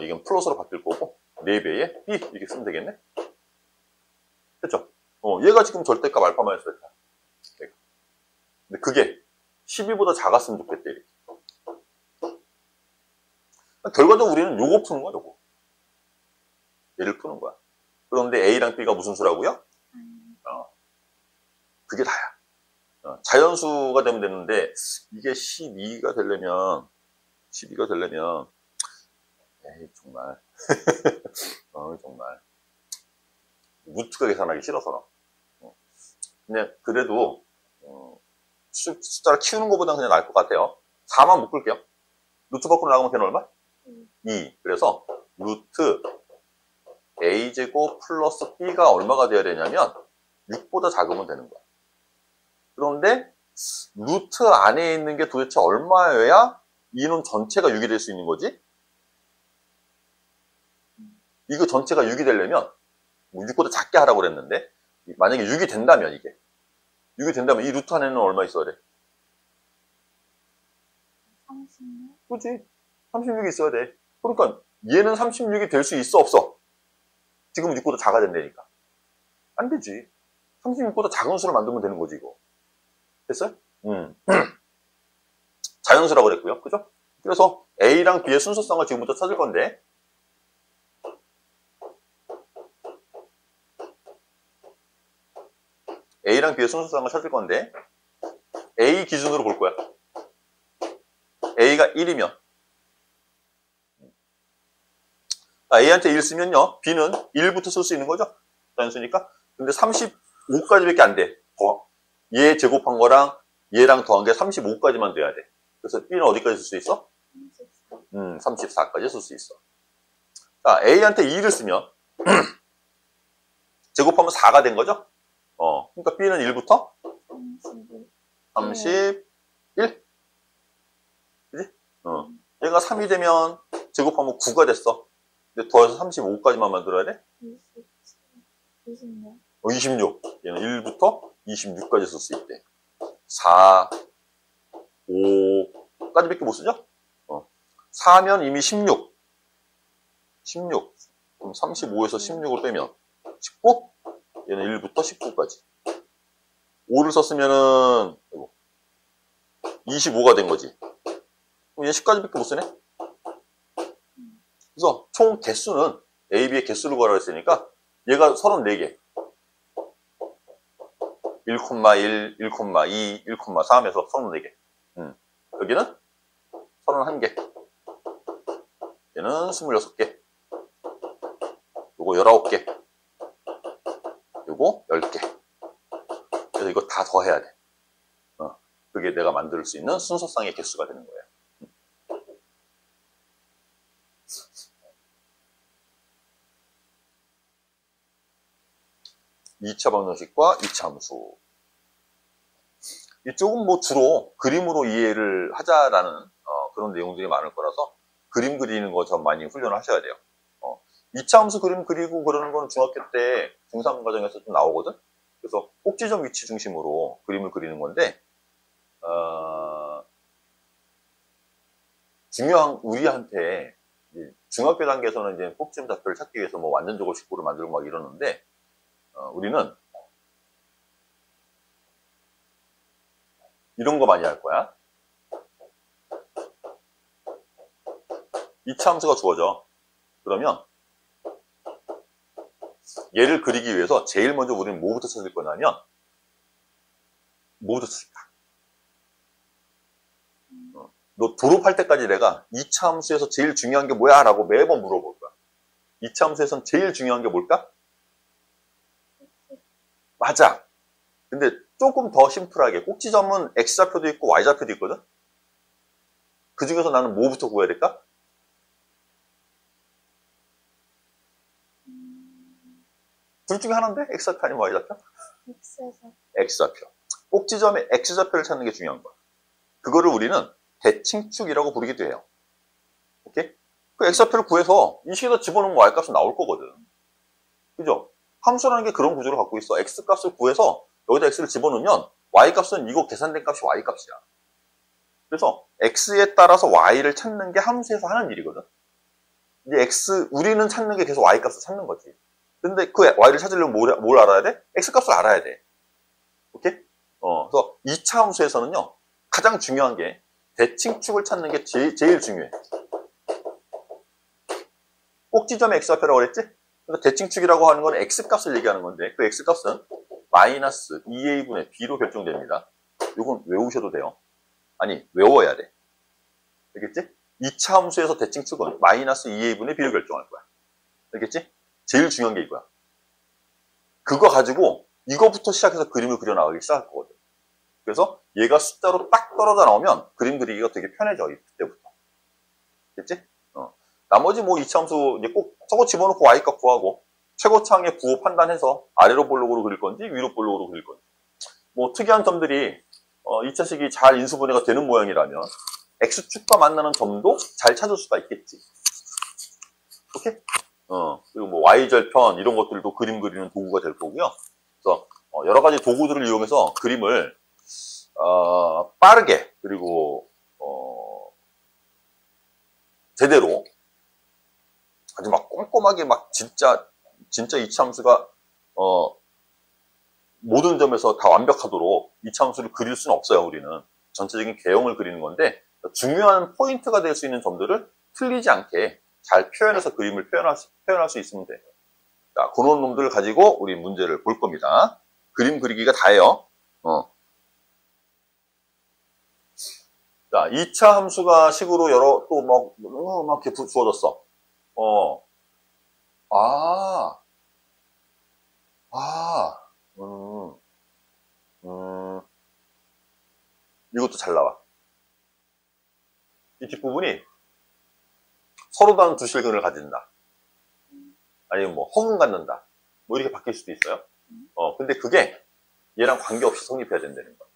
이건 플러스로 바뀔 거고 4배의 b 이렇게 쓰면 되겠네. 됐죠? 얘가 지금 절대값 알파 마이너스 베타. 근데 그게 12보다 작았으면 좋겠대. 이렇게. 결과적으로 우리는 요거 푸는 거야, 요거. 얘를 푸는 거야. 그런데 A랑 B가 무슨 수라고요? 그게 다야. 자연수가 되면 되는데, 이게 12가 되려면, 에이, 정말. 정말. 루트가 계산하기 싫어서. 근데, 그래도, 숫자를 키우는 것보다는 그냥 나을 것 같아요. 4만 묶을게요. 루트 밖으로 나가면 걔는 얼마? 2. 그래서, 루트, a제곱 플러스 b가 얼마가 되어야 되냐면 6보다 작으면 되는 거야. 그런데 루트 안에 있는 게 도대체 얼마여야 이놈 전체가 6이 될 수 있는 거지? 이거 전체가 6이 되려면 6보다 작게 하라고 그랬는데 만약에 6이 된다면 이게 6이 된다면 이 루트 안에는 얼마 있어야 돼? 36? 그렇지. 36이 있어야 돼. 그러니까 얘는 36이 될 수 있어 없어? 지금 6보다 작아야 된다니까. 안 되지. 36보다 작은 수를 만들면 되는 거지, 이거. 됐어요? 자연수라고 그랬고요. 그죠? 그래서 A랑 B의 순서성을 지금부터 찾을 건데, A랑 B의 순서성을 찾을 건데, A 기준으로 볼 거야. A가 1이면, A한테 1 쓰면요, B는 1부터 쓸 수 있는 거죠? 자연수니까. 근데 30 5까지밖에 안 돼. 얘 제곱한 거랑 얘랑 더한 게 35까지만 돼야 돼. 그래서 B는 어디까지 쓸 수 있어? 34까지 쓸 수 있어. 자, A한테 2를 쓰면 제곱하면 4가 된 거죠? 그러니까 B는 1부터 31. 그지? 얘가 3이 되면 제곱하면 9가 됐어. 근데 더해서 35까지만 만들어야 돼? 26. 26. 얘는 1부터 26까지 쓸 수 있대. 4, 5까지밖에 못 쓰죠? 4면 이미 16. 16. 그럼 35에서 16을 빼면 19? 얘는 1부터 19까지. 5를 썼으면은 25가 된 거지. 그럼 얘 10까지밖에 못 쓰네? 그래서 총 개수는 A, B의 개수를 구하라고 했으니까 얘가 34개. 1,1, 1,2, 1,3 해서 34개. 여기는 31개. 얘는 26개. 요거 19개. 요거 10개. 그래서 이거 다 더해야 돼. 그게 내가 만들 수 있는 순서상의 개수가 되는 거예요. 2차 방정식과 2차 함수. 이쪽은 뭐 주로 그림으로 이해를 하자라는 그런 내용들이 많을 거라서 그림 그리는 거 좀 많이 훈련을 하셔야 돼요. 2차 함수 그림 그리고 그러는 건 중학교 때 중3 과정에서 좀 나오거든. 그래서 꼭지점 위치 중심으로 그림을 그리는 건데 중요한 우리한테 중학교 단계에서는 이제 꼭지점 좌표를 찾기 위해서 뭐 완전적으로 식구를 만들고 막 이러는데 우리는 이런 거 많이 할 거야. 2차 함수가 주어져. 그러면 얘를 그리기 위해서 제일 먼저 우리는 뭐부터 찾을 거냐면 뭐부터 찾을까? 너 졸업할 때까지 내가 2차 함수에서 제일 중요한 게 뭐야? 라고 매번 물어볼 거야. 2차 함수에서는 제일 중요한 게 뭘까? 맞아. 근데 조금 더 심플하게 꼭지점은 X좌표도 있고 Y좌표도 있거든? 그 중에서 나는 뭐부터 구해야 될까? 둘 중에 하나인데? X좌표 아니면 Y좌표? X좌표. 꼭지점의 X좌표를 찾는 게 중요한 거야. 그거를 우리는 대칭축이라고 부르기도 해요. 오케이? 그 X좌표를 구해서 이 식에다 집어넣으면 Y값은 나올 거거든. 그죠? 함수라는 게 그런 구조를 갖고 있어. X값을 구해서 여기다 X를 집어넣으면 Y값은 이거 계산된 값이 Y값이야. 그래서 X에 따라서 Y를 찾는 게 함수에서 하는 일이거든. 이제 우리는 찾는 게 계속 Y값을 찾는 거지. 근데 그 Y를 찾으려면 뭘 알아야 돼? X값을 알아야 돼. 오케이? 그래서 2차 함수에서는요, 가장 중요한 게 대칭축을 찾는 게 제일 중요해. 꼭지점의 X좌표라고 그랬지? 그러니까 대칭축이라고 하는 건 X값을 얘기하는 건데, 그 X값은 마이너스 2A분의 B로 결정됩니다. 이건 외우셔도 돼요. 아니, 외워야 돼. 알겠지? 2차 함수에서 대칭축은 마이너스 2A분의 B로 결정할 거야. 알겠지? 제일 중요한 게 이거야. 그거 가지고 이거부터 시작해서 그림을 그려나가기 시작할 거거든. 그래서 얘가 숫자로 딱 떨어져 나오면 그림 그리기가 되게 편해져, 그때부터. 됐지? 나머지 뭐 2차 함수 이제 꼭 저거 집어넣고 Y값 구하고 최고차항의 부호 판단해서 아래로 볼록으로 그릴 건지 위로 볼록으로 그릴 건지. 뭐 특이한 점들이 2차식이 잘 인수분해가 되는 모양이라면 X축과 만나는 점도 잘 찾을 수가 있겠지. 오케이? 그리고 뭐 Y절편 이런 것들도 그림 그리는 도구가 될 거고요. 그래서 여러 가지 도구들을 이용해서 그림을 빠르게 그리고 제대로 아주 막 꼼꼼하게 막 진짜 2차 함수가 모든 점에서 다 완벽하도록 2차 함수를 그릴 수는 없어요. 우리는 전체적인 개형을 그리는 건데 중요한 포인트가 될 수 있는 점들을 틀리지 않게 잘 표현해서 그림을 표현할 수 있으면 돼요. 자, 그런 놈들을 가지고 우리 문제를 볼 겁니다. 그림 그리기가 다예요. 자, 2차 함수가 식으로 막 이렇게 주어졌어. 이것도 잘 나와. 이 뒷부분이 서로 다른 두 실근을 가진다. 아니면 뭐 허근 갖는다. 뭐 이렇게 바뀔 수도 있어요. 근데 그게 얘랑 관계없이 성립해야 된다는 거야.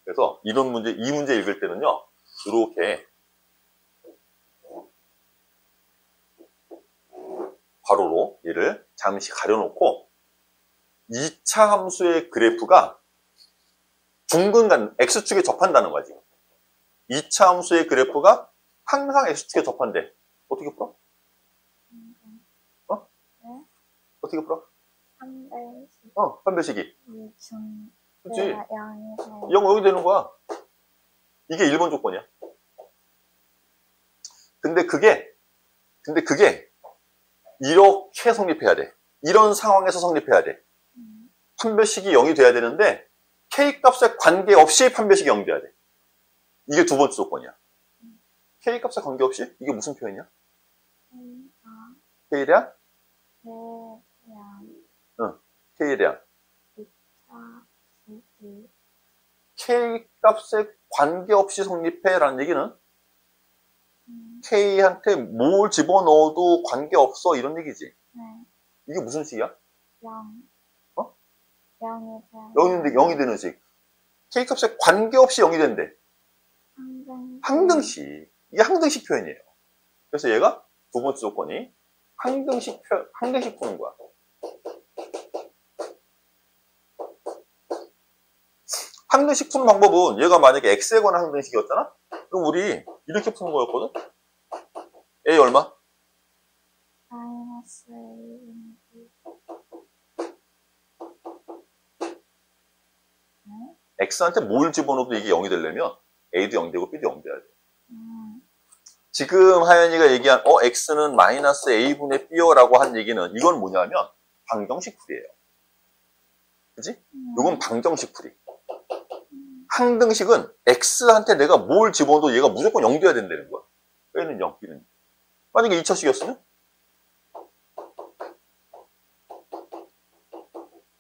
그래서 이런 문제, 이 문제 읽을 때는요, 이렇게 괄호로 얘를 잠시 가려놓고 2차 함수의 그래프가 둥근 x축에 접한다는 거지. 2차 함수의 그래프가 항상 x축에 접한대. 어떻게 풀어? 네? 어떻게 풀어? 판별식. 판별식이. 중. 그치? 0이 돼요. 0 여기 되는 거야. 이게 1번 조건이야. 근데 그게 이렇게 성립해야 돼. 이런 상황에서 성립해야 돼. 판별식이 0이 돼야 되는데 K값에 관계없이 판별식이 0이 돼야 돼. 이게 두 번째 조건이야. K값에 관계없이? 이게 무슨 표현이야? K량? 대량. K량. 2차 수기. K값에 관계없이 성립해 라는 얘기는 K한테 뭘 집어넣어도 관계없어 이런 얘기지. 네. 이게 무슨 식이야? 0. 어? 0이 돼요. 0이 되는 식. K값에 관계없이 0이 된대. 항등식. 이게 항등식 표현이에요. 그래서 얘가 두 번째 조건이 항등식 푸는 거야. 항등식 푸는 방법은 얘가 만약에 x에 관한 항등식이었잖아? 그럼 우리 이렇게 푸는 거였거든? A 얼마? 마이너스 1. x한테 뭘 집어넣어도 이게 0이 되려면 a도 0 되고 b도 0 돼야 돼. 지금 하연이가 얘기한 x는 마이너스 a분의 b요라고 한 얘기는 이건 뭐냐면 방정식 풀이에요. 그치? 이건 방정식 풀이. 항등식은 x한테 내가 뭘 집어넣어도 얘가 무조건 0 돼야 된다는 거야. a는 0, b는 0. 만약에 2차식이었으면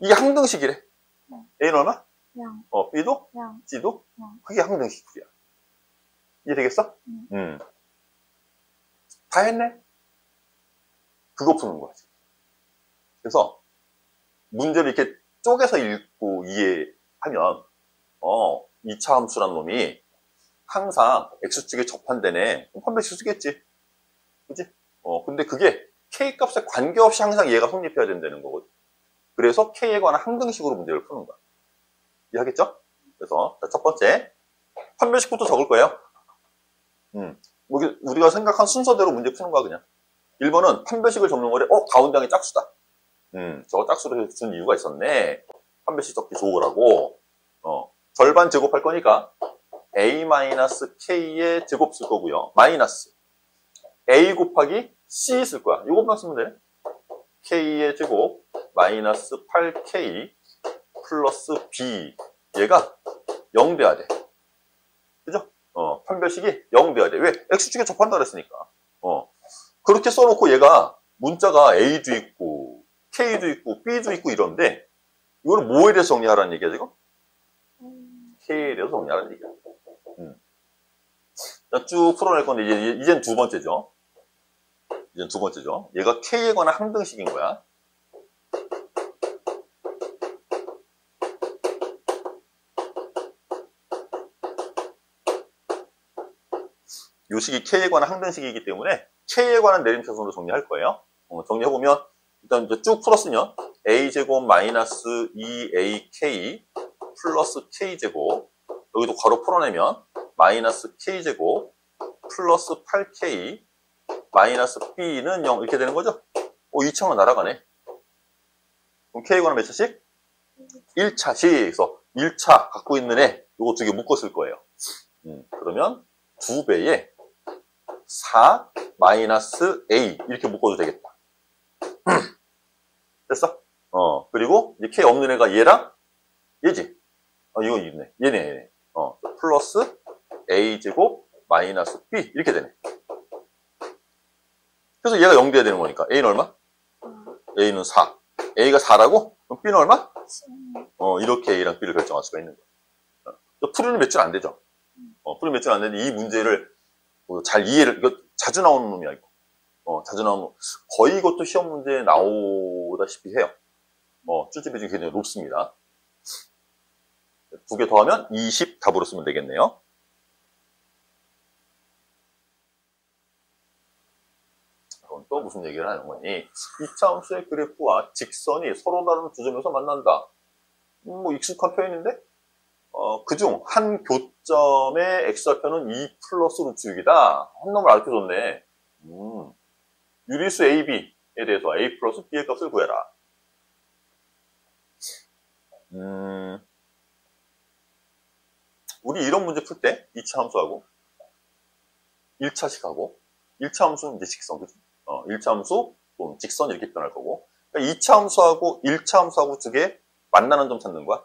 이게 항등식이래. a는 얼마? 0. b도? 0. c도? 0. 그게 항등식 풀이야. 이해되겠어? 다 했네? 그거 푸는 거야. 그래서 문제를 이렇게 쪼개서 읽고 이해하면 2차 함수란 놈이 항상 x축에 접한대네. 판별식 쓰겠지. 그치? 근데 그게 k값에 관계없이 항상 얘가 성립해야 된다는 거거든. 그래서 k에 관한 항등식으로 문제를 푸는 거야. 이해하겠죠? 그래서 첫 번째 판별식부터 적을 거예요. 우리가 생각한 순서대로 문제 푸는 거야 그냥. 1번은 판별식을 적는 거래. 가운데 항이 짝수다. 저거 짝수로 준 이유가 있었네. 판별식 적기 좋으라고. 절반 제곱할 거니까 a-k의 제곱 쓸 거고요. 마이너스 a 곱하기 c 쓸 거야. 이것만 쓰면 돼. k의 제곱 마이너스 8k 플러스 b. 얘가 0 돼야 돼. 그죠? 판별식이 0 돼야 돼. 왜? x축에 접한다 그랬으니까. 그렇게 써놓고 얘가 문자가 a도 있고 k도 있고 b도 있고 이런데 이거는 뭐에 대해서 정리하라는 얘기야 지금? k에 대해서 정리하라는 얘기야. 자, 쭉 풀어낼 건데 이젠 두 번째죠. 얘가 k에 관한 항등식인 거야. 요 식이 k에 관한 항등식이기 때문에 k에 관한 내림차순으로 정리할 거예요. 정리해보면 일단 이제 쭉 풀었으면 a제곱 마이너스 2ak 플러스 k제곱 여기도 괄호 풀어내면 마이너스 k제곱 플러스 8k 마이너스 b는 0 이렇게 되는 거죠? 2차만 날아가네. 그럼 k에 관한 몇 차씩? 1차씩. 그래서 1차 갖고 있는 애 요거 두 개 묶어 쓸 거예요. 그러면 2배에 4 마이너스 a 이렇게 묶어도 되겠다. 됐어? 그리고 이제 k 없는 애가 얘랑 얘지. 이거 있네. 얘네. 플러스 a 제곱 마이너스 b 이렇게 되네. 그래서 얘가 0 돼야 되는 거니까 a는 얼마? a는 4. a가 4라고? 그럼 b는 얼마? 이렇게 A랑 B를 결정할 수가 있는 거야. 풀이는 몇 줄 안 되죠? 풀이 몇 줄 안 되는데 이 문제를 잘 이해를, 이거 자주 나오는 놈이야, 이거. 자주 나오는 놈. 거의 이것도 시험 문제에 나오다시피 해요. 출제 비중이 굉장히 높습니다. 두 개 더하면 20 답으로 쓰면 되겠네요. 그럼 또 무슨 얘기를 하는 거니? 이차함수의 그래프와 직선이 서로 다른 두 점에서 만난다. 뭐 익숙한 표현인데? 그중 한 교점의 x좌표는 2 플러스 루트 6이다. 한 놈을 알려줬네. 유리수 AB에 대해서 A 플러스 B의 값을 구해라. 우리 이런 문제 풀 때 2차 함수하고 1차식하고 1차 함수는 이제 직선, 그죠? 1차 함수 또는 직선 이렇게 표현할 거고, 그러니까 2차 함수하고 1차 함수하고 두 개 만나는 점 찾는 거야.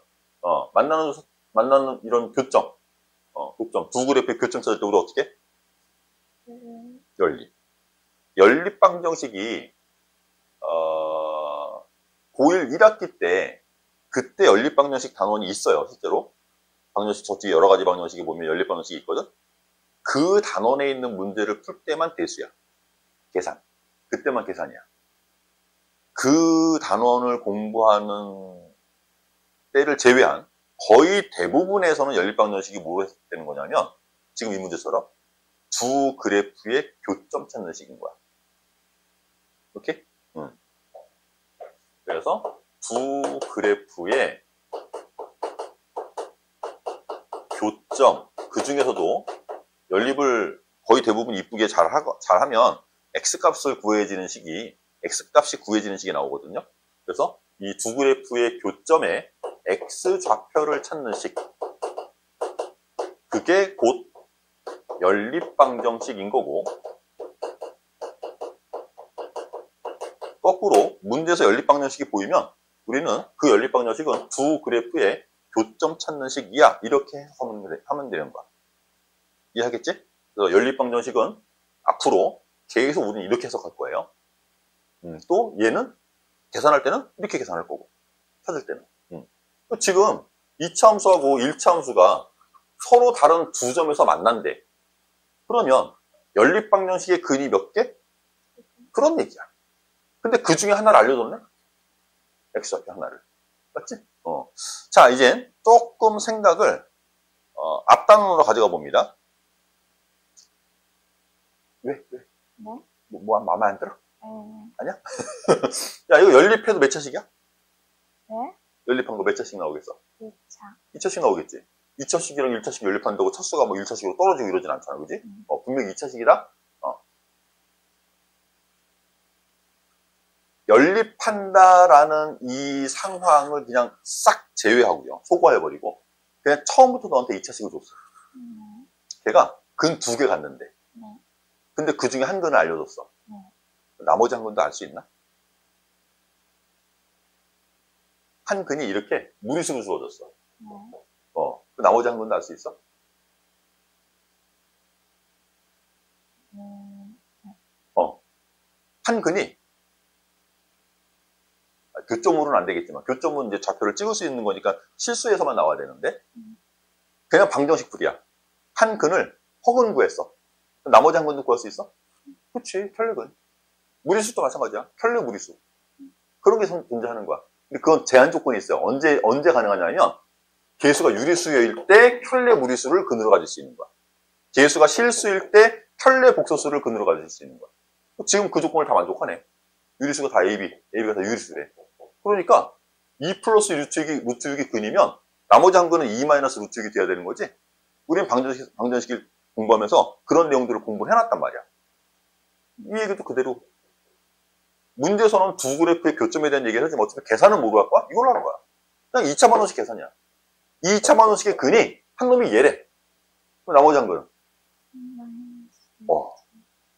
만나는 이런 교점, 교점, 두 그래프의 교점 찾을 때 우리 어떻게? 연립. 연립방정식이 고1 1학기 때 그때 연립방정식 단원이 있어요, 실제로. 방정식 저쪽에 여러 가지 방정식이 보면 연립방정식이 있거든. 그 단원에 있는 문제를 풀 때만 대수야. 계산. 그때만 계산이야. 그 단원을 공부하는 때를 제외한 거의 대부분에서는 연립방정식이 뭐가 되는 거냐면 지금 이 문제처럼 두 그래프의 교점 찾는 식인 거야. 오케이? 그래서 두 그래프의 교점, 그 중에서도 연립을 거의 대부분 이쁘게 잘하면 x값을 구해지는 식이, x값이 구해지는 식이 나오거든요. 그래서 이 두 그래프의 교점에 x좌표를 찾는 식, 그게 곧 연립방정식인 거고, 거꾸로 문제에서 연립방정식이 보이면 우리는 그 연립방정식은 두 그래프의 교점 찾는 식이야, 이렇게 하면 되는 거야. 이해하겠지? 그래서 연립방정식은 앞으로 계속 우리는 이렇게 해석할 거예요. 또 얘는 계산할 때는 이렇게 계산할 거고, 찾을 때는. 지금 2차 함수하고 1차 함수가 서로 다른 두 점에서 만난대. 그러면 연립방정식의 근이 몇 개? 그런 얘기야. 근데 그 중에 하나를 알려줬네? x좌표 하나를. 맞지? 자, 이제 조금 생각을 앞단원으로 가져가 봅니다. 왜? 뭐? 뭐 마음에 안 들어? 아니야? 야, 이거 연립해도 몇 차식이야? 네? 연립한 거 몇 차씩 나오겠어? 2차. 2차씩 나오겠지? 2차식이랑 1차식 연립한다고 차수가 뭐 1차식으로 떨어지고 이러진 않잖아, 그지? 분명히 2차식이다? 연립한다라는 이 상황을 그냥 싹 제외하고요. 소거해버리고, 그냥 처음부터 너한테 2차식을 줬어. 걔가 근 2개 갔는데. 네. 근데 그 중에 한 근을 알려줬어. 네. 나머지 한 근도 알 수 있나? 한 근이 이렇게 무리수로 주어졌어. 네. 그 나머지 한 근도 알 수 있어? 한 근이 교점으로는 안 되겠지만, 교점은 이제 좌표를 찍을 수 있는 거니까 실수해서만 나와야 되는데, 그냥 방정식 풀이야. 한 근을 허근 구했어. 나머지 한 근도 구할 수 있어? 그치, 켤레근. 무리수도 마찬가지야. 켤레 무리수. 그런 게 존재하는 거야. 근데 그건 제한 조건이 있어요. 언제 가능하냐면, 개수가 유리수일 때 켤레 무리수를 근으로 가질 수 있는 거야. 개수가 실수일 때 켤레 복소수를 근으로 가질 수 있는 거야. 지금 그 조건을 다 만족하네. 유리수가 다 AB가 다 유리수래. 그러니까 2 플러스 루트 6이 근이면 나머지 한 근은 2 마이너스 루트 6이 돼야 되는 거지. 우리는 방정식을 공부하면서 그런 내용들을 공부를 해놨단 말이야. 이 얘기도 그대로. 문제에서는 두 그래프의 교점에 대한 얘기를 하지만 어차피 계산은 뭐로 할 거야? 이걸로 하는 거야. 그냥 2차 방정식 계산이야. 이 2차 방정식의 근이 한 놈이 얘래. 그럼 나머지 한 근은?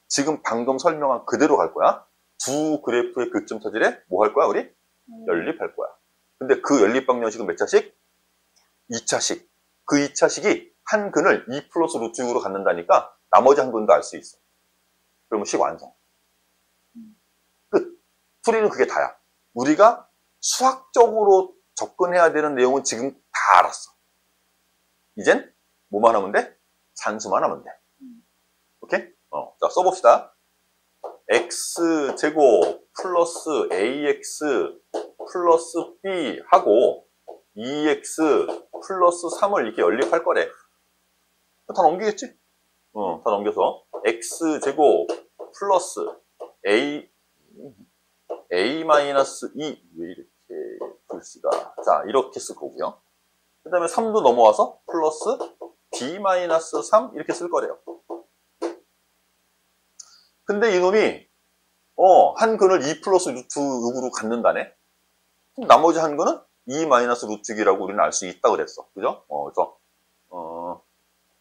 지금 방금 설명한 그대로 갈 거야. 두 그래프의 교점 찾으래? 뭐 할 거야, 우리? 연립할 거야. 근데 그 연립 방정식은 몇 차식? 2차식. 그 2차식이 한 근을 2 플러스 루트 6으로 갖는다니까 나머지 한 근도 알 수 있어. 그러면 식 완성. 끝. 풀이는 그게 다야. 우리가 수학적으로 접근해야 되는 내용은 지금 다 알았어. 이젠 뭐만 하면 돼? 산수만 하면 돼. 오케이? 자, 써봅시다. x제곱 플러스 ax 플러스 b 하고 2x 플러스 3을 이렇게 연립할 거래. 다 넘기겠지? 다 넘겨서 x제곱 플러스 a 마이너스 2 왜 이렇게 글씨가 자 이렇게 쓸 거고요. 그 다음에 3도 넘어와서 플러스 b 마이너스 3 이렇게 쓸 거래요. 근데 이놈이 한 근을 2 플러스 루트 6으로 갖는다네. 그럼 나머지 한 근은 2 마이너스 루트 6이라고 우리는 알 수 있다고 그랬어. 그죠? 그래서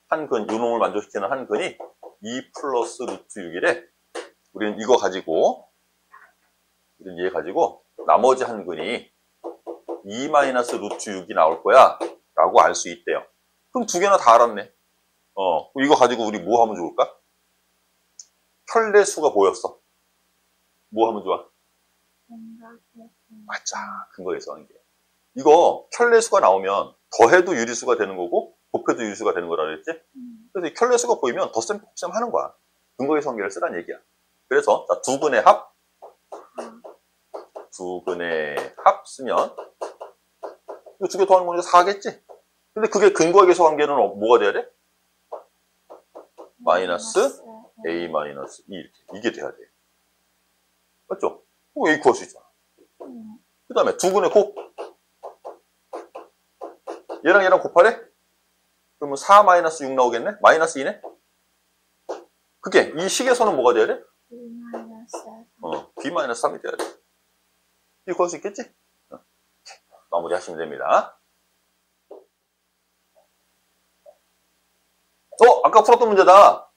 한 근, 이놈을 만족시키는 한 근이 2 플러스 루트 6이래. 우리는 이거 가지고 우리는 얘 가지고 나머지 한 근이 2 마이너스 루트 6이 나올 거야 라고 알 수 있대요. 그럼 두 개나 다 알았네. 이거 가지고 우리 뭐 하면 좋을까? 혈례수가 보였어. 뭐 하면 좋아? 맞자. 근거에서 하는 게. 이거 혈례수가 나오면 더해도 유리수가 되는 거고 곱해도 유리수가 되는 거라 그랬지? 그래서 혈례수가 보이면 덧셈 곱셈 하는 거야. 근거의 성계를 쓰란 얘기야. 그래서 자, 두 근의 합 쓰면 이거 두 개 더하는 거니까 4겠지? 근데 그게 근거의 계수 관계는 뭐가 돼야 돼? 마이너스 a 마이너스 2 이렇게. 이게 돼야 돼. 맞죠? a 구할 수 있잖아. 그 다음에 두 근의 곱. 얘랑 얘랑 곱하래? 그러면 4 마이너스 6 나오겠네? 마이너스 2네? 그게 이 식에서는 뭐가 돼야 돼? b 마이너스 3이 돼야 돼. 이거 구할 수 있겠지? 마무리 하시면 됩니다. 아까 풀었던 문제다.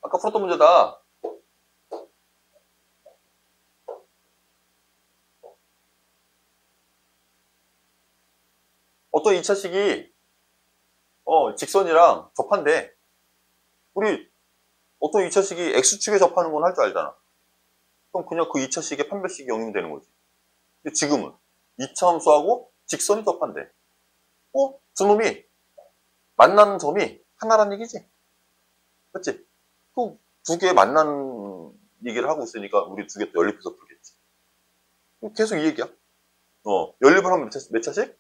아까 풀었던 문제다. 어떤 2차식이 직선이랑 접한대. 우리 어떤 2차식이 x축에 접하는 건 할 줄 알잖아. 그럼 그냥 그 2차식의 판별식이 0이면 되는 거지. 근데 지금은 2차 함수하고 직선이 접한대. 저놈이 만나는 점이 하나란 얘기지. 그치? 그 두 개 만나는 얘기를 하고 있으니까 우리 두 개 또 연립해서 풀겠지. 계속 이 얘기야. 연립을 하면 몇 차식?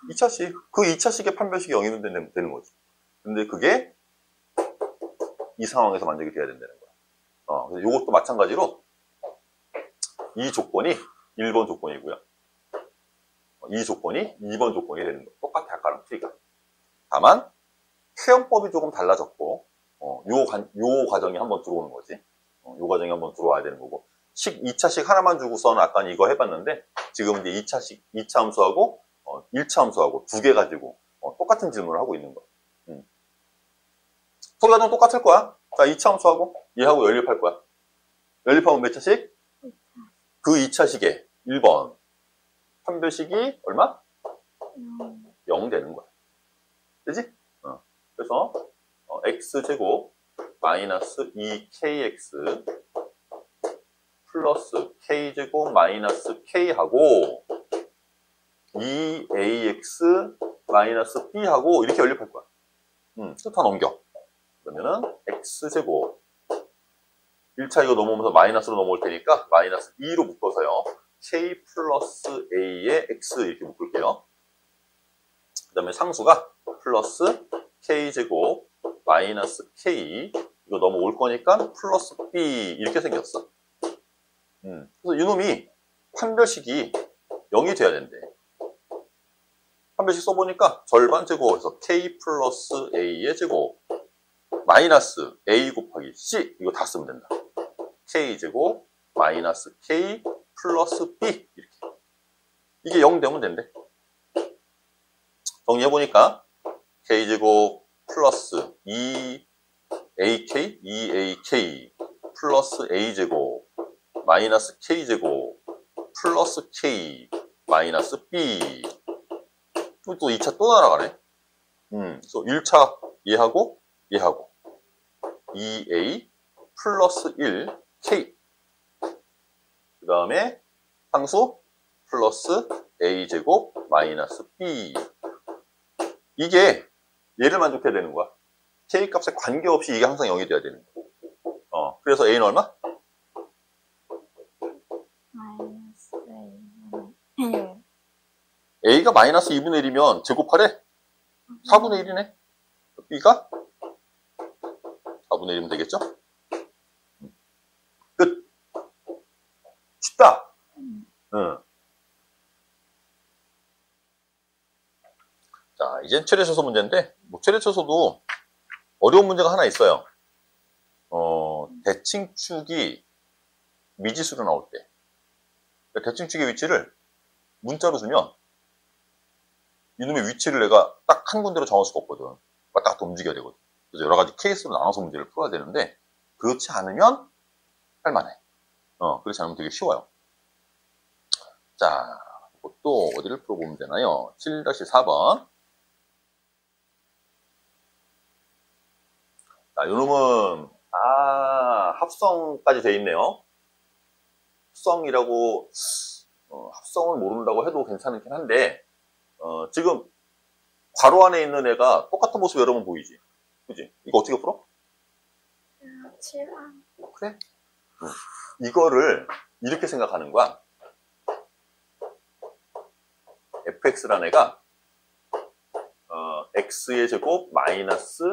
2차식. 그 2차식의 판별식이 0이면 되는 거지. 근데 그게 이 상황에서 만족이 돼야 된다는 거야. 그래서 이것도 마찬가지로 이 조건이 1번 조건이고요. 이 조건이 2번 조건이 되는 거. 똑같아, 아까랑 풀이가. 다만 표현법이 조금 달라졌고 요 과정이 한번 들어오는 거지. 요 과정이 한번 들어와야 되는 거고 2차식 하나만 주고서는 아까 이거 해봤는데 지금 이제 2차 함수하고 1차 함수하고 두 개 가지고 똑같은 질문을 하고 있는 거야. 풀이 과정 똑같을 거야. 자, 2차 함수하고 얘하고 연립할 거야. 연립하면 몇 차식? 그 2차식에 1번 판별식이 얼마? 0 되는 거야. 그지? 그래서 x제곱 마이너스 2kx 플러스 k제곱 마이너스 k하고 2ax 마이너스 b하고 이렇게 연립할 거야. 다 넘겨. 그러면은 x제곱 1차 이거 넘어오면서 마이너스로 넘어올 테니까 마이너스 2로 묶어서요. k 플러스 a의 x 이렇게 묶을게요. 그 다음에 상수가 플러스 k제곱 마이너스 k 이거 넘어올 거니까 플러스 b 이렇게 생겼어. 그래서 이놈이 판별식이 0이 돼야 된대. 판별식 써보니까 절반 제곱에서 k 플러스 a의 제곱 마이너스 a 곱하기 c 이거 다 쓰면 된다. k제곱 마이너스 k 플러스 b 이렇게. 이게 0 되면 된대. 정리해보니까 k제곱 플러스 2ak 플러스 a제곱 마이너스 k제곱 플러스 k 마이너스 b 또 2차 또 날아가네. 그래서 1차 얘하고 2a 플러스 1k 그 다음에 상수 플러스 a제곱 마이너스 b. 이게 얘를 만족해야 되는 거야. k값에 관계없이 이게 항상 0이 돼야 되는 거야. 그래서 a는 얼마? 마이너스 1. a가 마이너스 2분의 1이면 제곱하래? 4분의 1이네. b가 4분의 1이면 되겠죠? 끝. 쉽다. 응. 자, 이젠 최대처소 문제인데, 뭐 최대처소도 어려운 문제가 하나 있어요. 대칭축이 미지수로 나올 때. 대칭축의 위치를 문자로 주면, 이놈의 위치를 내가 딱 한 군데로 정할 수가 없거든. 왔다 갔다 움직여야 되거든. 그래서 여러 가지 케이스로 나눠서 문제를 풀어야 되는데, 그렇지 않으면 할만해. 그렇지 않으면 되게 쉬워요. 자, 또 어디를 풀어보면 되나요? 7-4번. 자, 요놈은, 합성까지 돼 있네요. 합성이라고, 합성을 모른다고 해도 괜찮긴 한데, 지금, 괄호 안에 있는 애가 똑같은 모습 여러 번 보이지? 그지? 이거 어떻게 풀어? 7항. 그래? 이거를 이렇게 생각하는 거야. fx라는 애가, x의 제곱 마이너스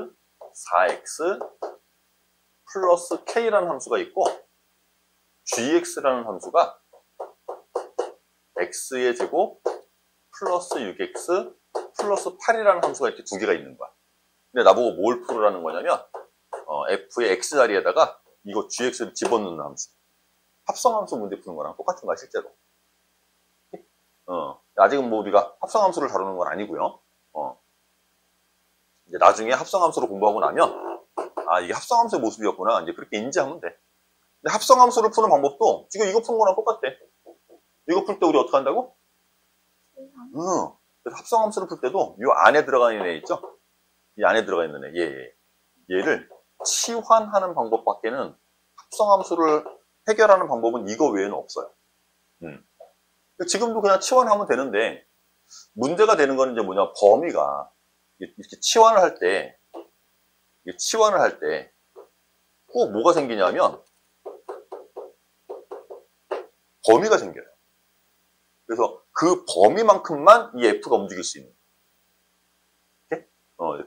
4x 플러스 k라는 함수가 있고, gx라는 함수가 x의 제곱 플러스 6x 플러스 8이라는 함수가 이렇게 두 개가 있는 거야. 근데 나보고 뭘 풀으라는 거냐면, f의 x 자리에다가 이거 gx를 집어넣는 함수. 합성함수 문제 푸는 거랑 똑같은 거야, 실제로. 아직은 뭐 우리가 합성함수를 다루는 건 아니고요. 이제 나중에 합성함수를 공부하고 나면, 이게 합성함수의 모습이었구나. 이제 그렇게 인지하면 돼. 근데 합성함수를 푸는 방법도 지금 이거 푸는 거랑 똑같아. 이거 풀 때 우리 어떻게 한다고? 그래서 합성함수를 풀 때도 이 안에 들어가 있는 애 있죠? 이 안에 들어가 있는 애, 얘를 치환하는 방법밖에는 합성함수를 해결하는 방법은 이거 외에는 없어요. 지금도 그냥 치환하면 되는데, 문제가 되는 거는 이제 뭐냐, 범위가 이렇게 치환을 할 때, 꼭 뭐가 생기냐면, 범위가 생겨요. 그래서 그 범위만큼만 이 F가 움직일 수 있는.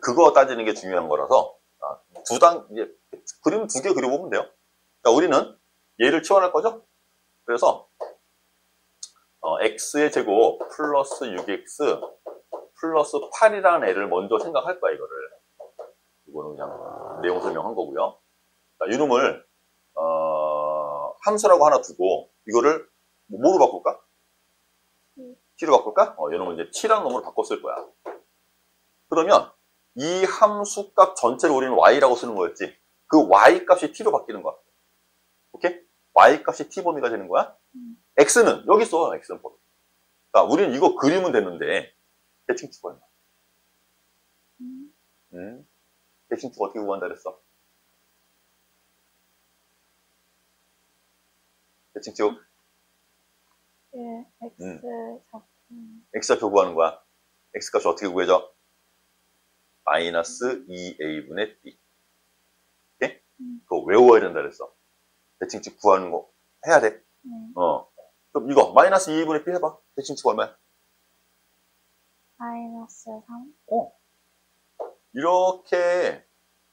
그거 따지는 게 중요한 거라서, 이제 그림 두 개 그려보면 돼요. 그러니까 우리는 얘를 치환할 거죠? 그래서, x의 제곱 플러스 6x 플러스 8이라는 애를 먼저 생각할 거야, 이거를. 이거는 그냥 내용 설명한 거고요. 자, 이놈을, 함수라고 하나 두고, 이거를 뭐로 바꿀까? t로 바꿀까? 이놈을 이제 t라는 놈으로 바꿨을 거야. 그러면, 이 함수 값 전체를 우리는 y라고 쓰는 거였지. 그 y 값이 t로 바뀌는 거야. 오케이? y 값이 t 범위가 되는 거야. x는 여기 있어. x는 범위. 그러니까 우리는 이거 그리면 되는데 대칭축 얼마? 대칭축 어떻게 구한다 그랬어? 대칭축 x좌표 구하는 거야. x값이 어떻게 구해져? 마이너스 2a분의 b. 오케이? 그거 외워야 된다 그랬어. 대칭축 구하는 거 해야 돼. 그럼 이거 마이너스 2분의 b 해봐. 대칭축 얼마야? 마이너스 3. 이렇게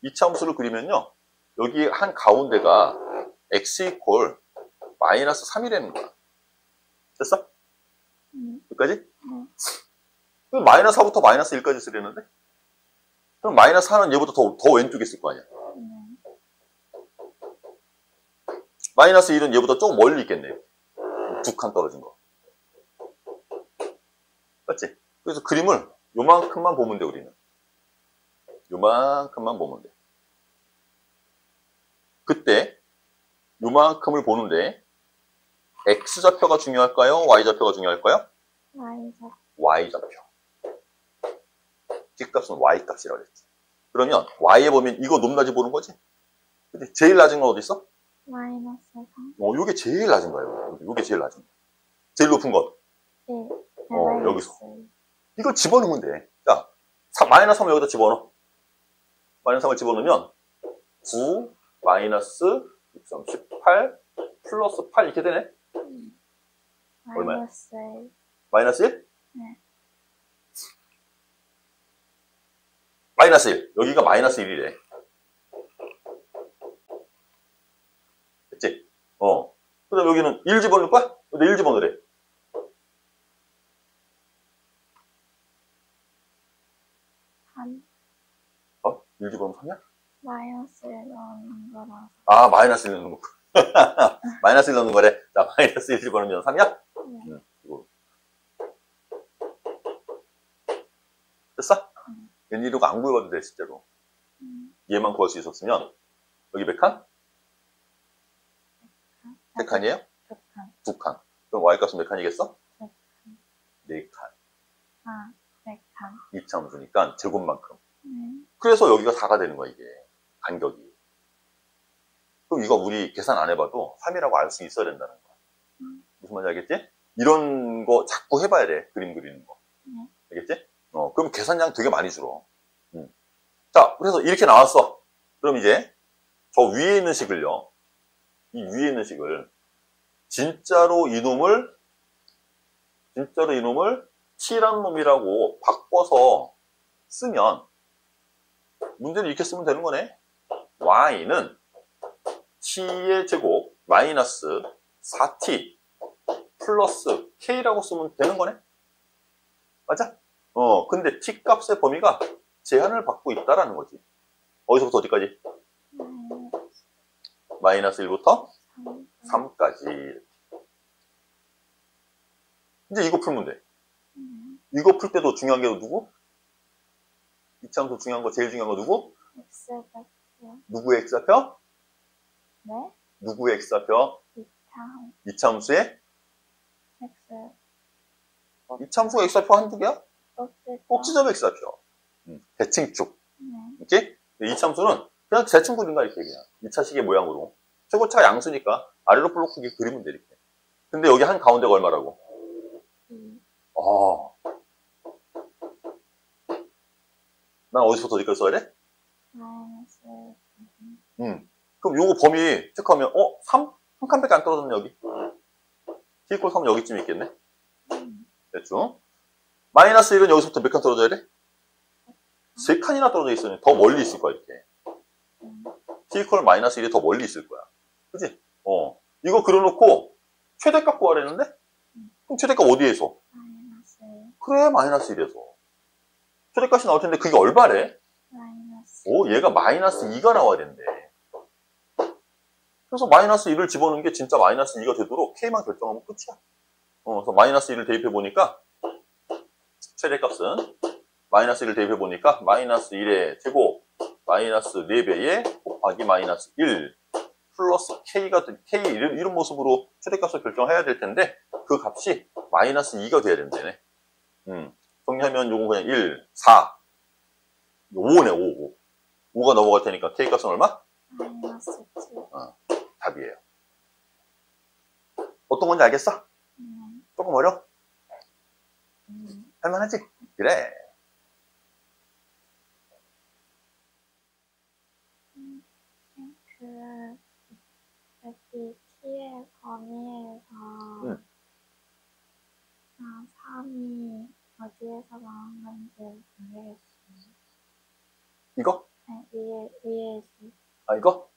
이차함수를 그리면요. 여기 한 가운데가 x 이퀄 마이너스 3이라는 거야. 됐어? 여기까지? 그럼 마이너스 4부터 마이너스 1까지 쓰려는데? 그럼 마이너스 4는 얘보다 더 왼쪽에 있을 거 아니야. 마이너스 1은 얘보다 조금 멀리 있겠네. 두 칸 떨어진 거. 맞지? 그래서 그림을 요만큼만 보면 돼, 우리는. 요만큼만 보면 돼. 그때 요만큼을 보는데 X좌표가 중요할까요? Y좌표가 중요할까요? Y좌표. T값은 Y값이라고 그랬지. 그러면 Y에 보면 이거 높낮이 보는 거지? 근데 제일 낮은 건 어디 있어? 마이너스 3. 요게 제일 낮은 거예요. 요게 제일 낮은 거. 제일 높은 것. 여기서. 이걸 집어넣으면 돼. 자, 마이너스 3을 여기다 집어넣어. 마이너스 3을 집어넣으면 9 마이너스 6.18 플러스 8 이렇게 되네. 얼마야? 마이너스 1. 마이너스 1? 네. 마이너스 1. 여기가 마이너스 1이래. 됐지? 그 다음 여기는 1 집어넣을 거야? 근데 1 집어넣으래. 3. 1 집어넣으면 3이야? 마이너스 1 넣는 거라서. 아, 마이너스 1 넣는 거. 마이너스 1 넣는 거래. 자, 마이너스 1 집어넣으면 3이야? 네. 됐어? 웬일이고 안 구해봐도 돼, 실제로. 얘만 구할 수 있었으면, 여기 몇 칸? 3칸이에요? 2칸. 2칸. 그럼 y값은 몇 칸이겠어? 4칸. 아, 4칸. 이차함수니까 제곱만큼. 네. 그래서 여기가 4가 되는 거야, 이게. 간격이. 그럼 이거 우리 계산 안 해봐도 3이라고 알 수 있어야 된다는 거야. 무슨 말인지 알겠지? 이런 거 자꾸 해봐야 돼, 그림 그리는 거. 네. 알겠지? 그럼 계산량 되게 많이 줄어. 자, 그래서 이렇게 나왔어. 그럼 이제 저 위에 있는 식을요. 이 위에 있는 식을 진짜로 이놈을 t라는 놈이라고 바꿔서 쓰면 문제는 이렇게 쓰면 되는 거네. y는 t의 제곱 마이너스 4t 플러스 k라고 쓰면 되는 거네. 맞아? 근데 t 값의 범위가 제한을 받고 있다라는 거지. 어디서부터 어디까지? 마이너스 1부터 3까지. 이제 이거 풀면 돼. 이거 풀 때도 중요한 게 누구? 이차함수 중요한 거, 제일 중요한 거 누구? X좌표. 누구의 X좌표? 네? 누구의 X좌표? 이차. 이차함수의? X. 이차함수가 X좌표 한두 개야? 꼭지점 X좌표. 대칭축. 네. 이렇게? 이차함수는 그냥 대칭 그린다, 이렇게 그냥. 2차식의 모양으로. 최고차가 양수니까 아래로 볼록 크게 그리면 돼, 이렇게. 근데 여기 한 가운데가 얼마라고? 2. 난 어디서부터 어디까지 써야 돼? 마이너스 1. 그럼 요거 범위 체크하면, 3? 한 칸밖에 안 떨어졌네, 여기. t 3은 여기쯤 있겠네? 됐죠? 마이너스 1은 여기서부터 몇 칸 떨어져야 돼? 3칸이나 떨어져 있으니 더 멀리 있을 거야, 이렇게. t 마이너스 1이 더 멀리 있을 거야. 그치? 이거 그려놓고 최대값 구하라는데? 그럼 최대값 어디에서? 마이너스 1. 그래, 마이너스 1에서. 최대값이 나올 텐데 그게 얼마래? 마이너스. 얘가 마이너스 2가 나와야 된대. 그래서 마이너스 1을 집어넣은 게 진짜 마이너스 2가 되도록 K만 결정하면 끝이야. 그래서 마이너스 1을 대입해보니까 최대값은 마이너스 1을 대입해보니까 마이너스 1의 제곱 마이너스 4배에 곱하기 마이너스 1 플러스 K 이런 모습으로 최대값을 결정해야 될 텐데 그 값이 마이너스 2가 돼야 된다네. 정리하면 요건 그냥 1, 4, 5네, 5. 5가 넘어갈 테니까 K값은 얼마? 마이너스 7. 답이에요. 어떤 건지 알겠어? 조금 어려워? 할만하지? 그래. 여기 t의 범위에서 3이 어디에서 나온 건지 모르겠어요. 이거? 네, 위에 식. 이거?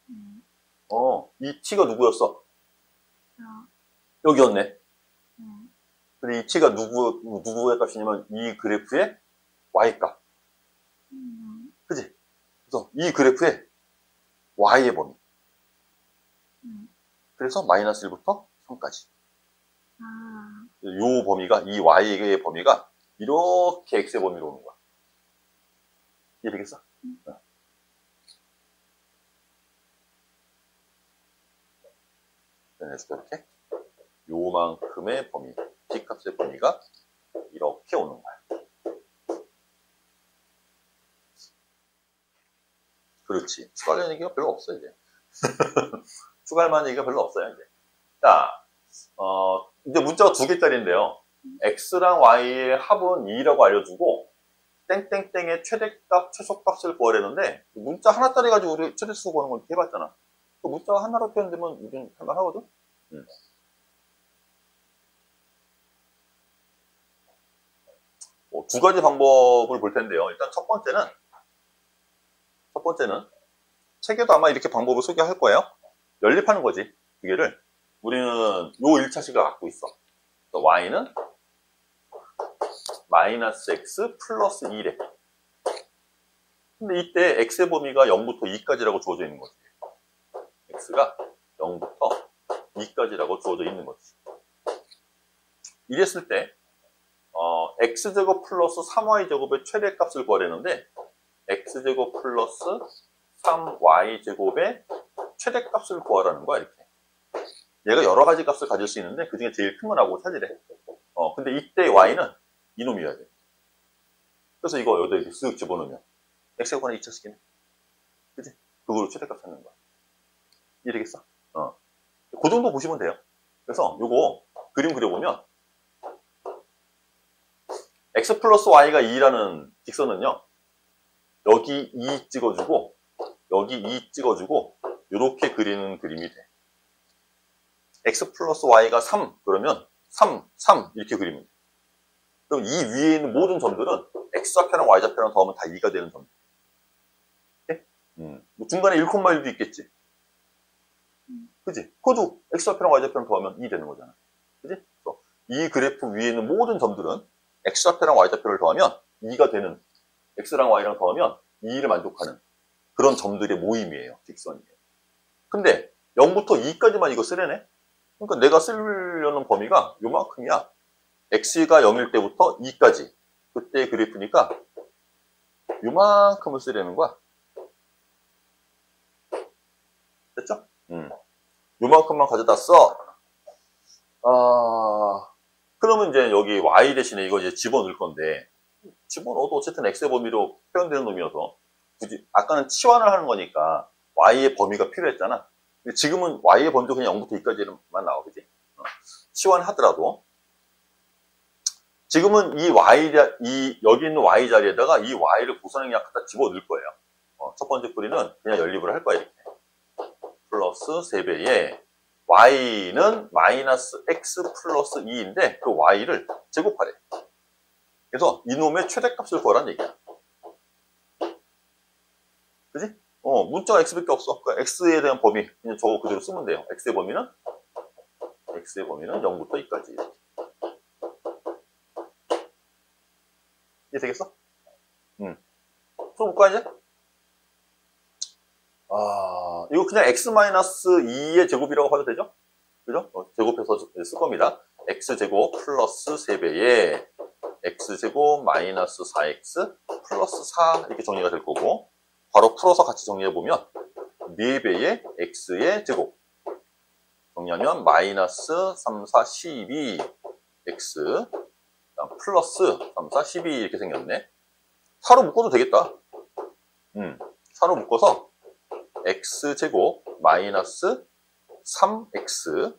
이 t가 누구였어? 여기였네. 근데 이 t가 누구의 값이냐면 이 그래프의 y값. 그치? 그래서 이 그래프의 y의 범위. 그래서 마이너스 1부터 3까지. 요 범위가, 이 y의 범위가 이렇게 x의 범위로 오는 거야. 이해되겠어? 해줄게, 이렇게. 요만큼의 범위, t값의 범위가 이렇게 오는 거야. 그렇지. 추가할 얘기가 별로 없어, 이제. 추가할 만한 얘기가 별로 없어요, 이제. 자, 이제 문자가 2개짜리인데요. x랑 y의 합은 2라고 알려주고 땡땡땡의 최대값, 최소값을 구하려는데 문자 하나짜리 가지고 우리 최대수 구하는 건 해봤잖아. 그 문자가 하나로 표현되면 우리는 할만하거든. 두 가지 방법을 볼 텐데요. 일단 첫 번째는 책에도 아마 이렇게 방법을 소개할 거예요. 연립하는 거지. 두 개를. 우리는 요 1차식을 갖고 있어. y는 마이너스 x 플러스 2래. 근데 이때 x의 범위가 0부터 2까지라고 주어져 있는 거지. x가 0부터 2까지라고 주어져 있는 거지. 이랬을 때 x제곱 플러스 3y제곱의 최대값을 구하려는데 x제곱 플러스 3y제곱의 최대값을 구하라는 거야. 이렇게. 얘가 여러 가지 값을 가질 수 있는데 그 중에 제일 큰 거라고 찾으래. 근데 이때 y는 이놈이어야 돼. 그래서 이거 여기다 이렇게 쓱 집어넣으면 x에 관한 2차식이네. 그치? 그걸로 최대값 찾는 거야. 이해되겠어? 그 정도 보시면 돼요. 그래서 요거 그림 그려보면 x 플러스 y가 2라는 직선은요. 여기 2 찍어주고 여기 2 찍어주고 이렇게 그리는 그림이 돼. x 플러스 y가 3 그러면 3 이렇게 그리면 돼. 그럼 이 위에 있는 모든 점들은 x좌표랑 y좌표랑 더하면 다 2가 되는 점들. 네? 뭐 중간에 1,1도 있겠지. 그지? 그것도 x좌표랑 y좌표랑 더하면 2 되는 거잖아. 그지? 이 그래프 위에 있는 모든 점들은 x좌표랑 y좌표를 더하면 2가 되는, x랑 y랑 더하면 2를 만족하는 그런 점들의 모임이에요. 직선이에요. 근데 0부터 2까지만 이거 쓰려네? 그러니까 내가 쓰려는 범위가 요만큼이야. x가 0일 때부터 2까지. 그때 그래프니까 요만큼을 쓰려는 거야. 됐죠? 요만큼만 가져다 써. 그러면 이제 여기 y 대신에 이거 이제 집어넣을 건데, 집어넣어도 어쨌든 x의 범위로 표현되는 놈이어서, 굳이, 아까는 치환을 하는 거니까 y의 범위가 필요했잖아. 근데 지금은 y의 범위도 그냥 0부터 2까지만 나와, 그지? 치환하더라도. 지금은 여기 있는 y 자리에다가 이 y를 고선행 약 갖다 집어넣을 거예요. 첫 번째 뿌리는 그냥 연립을 할 거야, 이렇게. 플러스 3배에 y는 마이너스 x 플러스 2인데 그 y를 제곱하래. 그래서 이놈의 최대값을 구하라는 얘기야. 그지? 문자가 x밖에 없어. 그러니까 x에 대한 범위 그냥 저거 그대로 쓰면 돼요. x의 범위는 0부터 2까지. 이해 되겠어? 풀어볼까 이제? 이거 그냥 x-2의 제곱이라고 봐도 되죠? 그죠? 제곱해서 쓸 겁니다. x제곱 플러스 3배에 x제곱 마이너스 4x 플러스 4 이렇게 정리가 될 거고, 바로 풀어서 같이 정리해보면 4배의 x의 제곱 정리하면 마이너스 3, 4, 12 x 플러스 3, 4, 12 이렇게 생겼네. 4로 묶어도 되겠다. 4로 묶어서 x제곱 마이너스 3x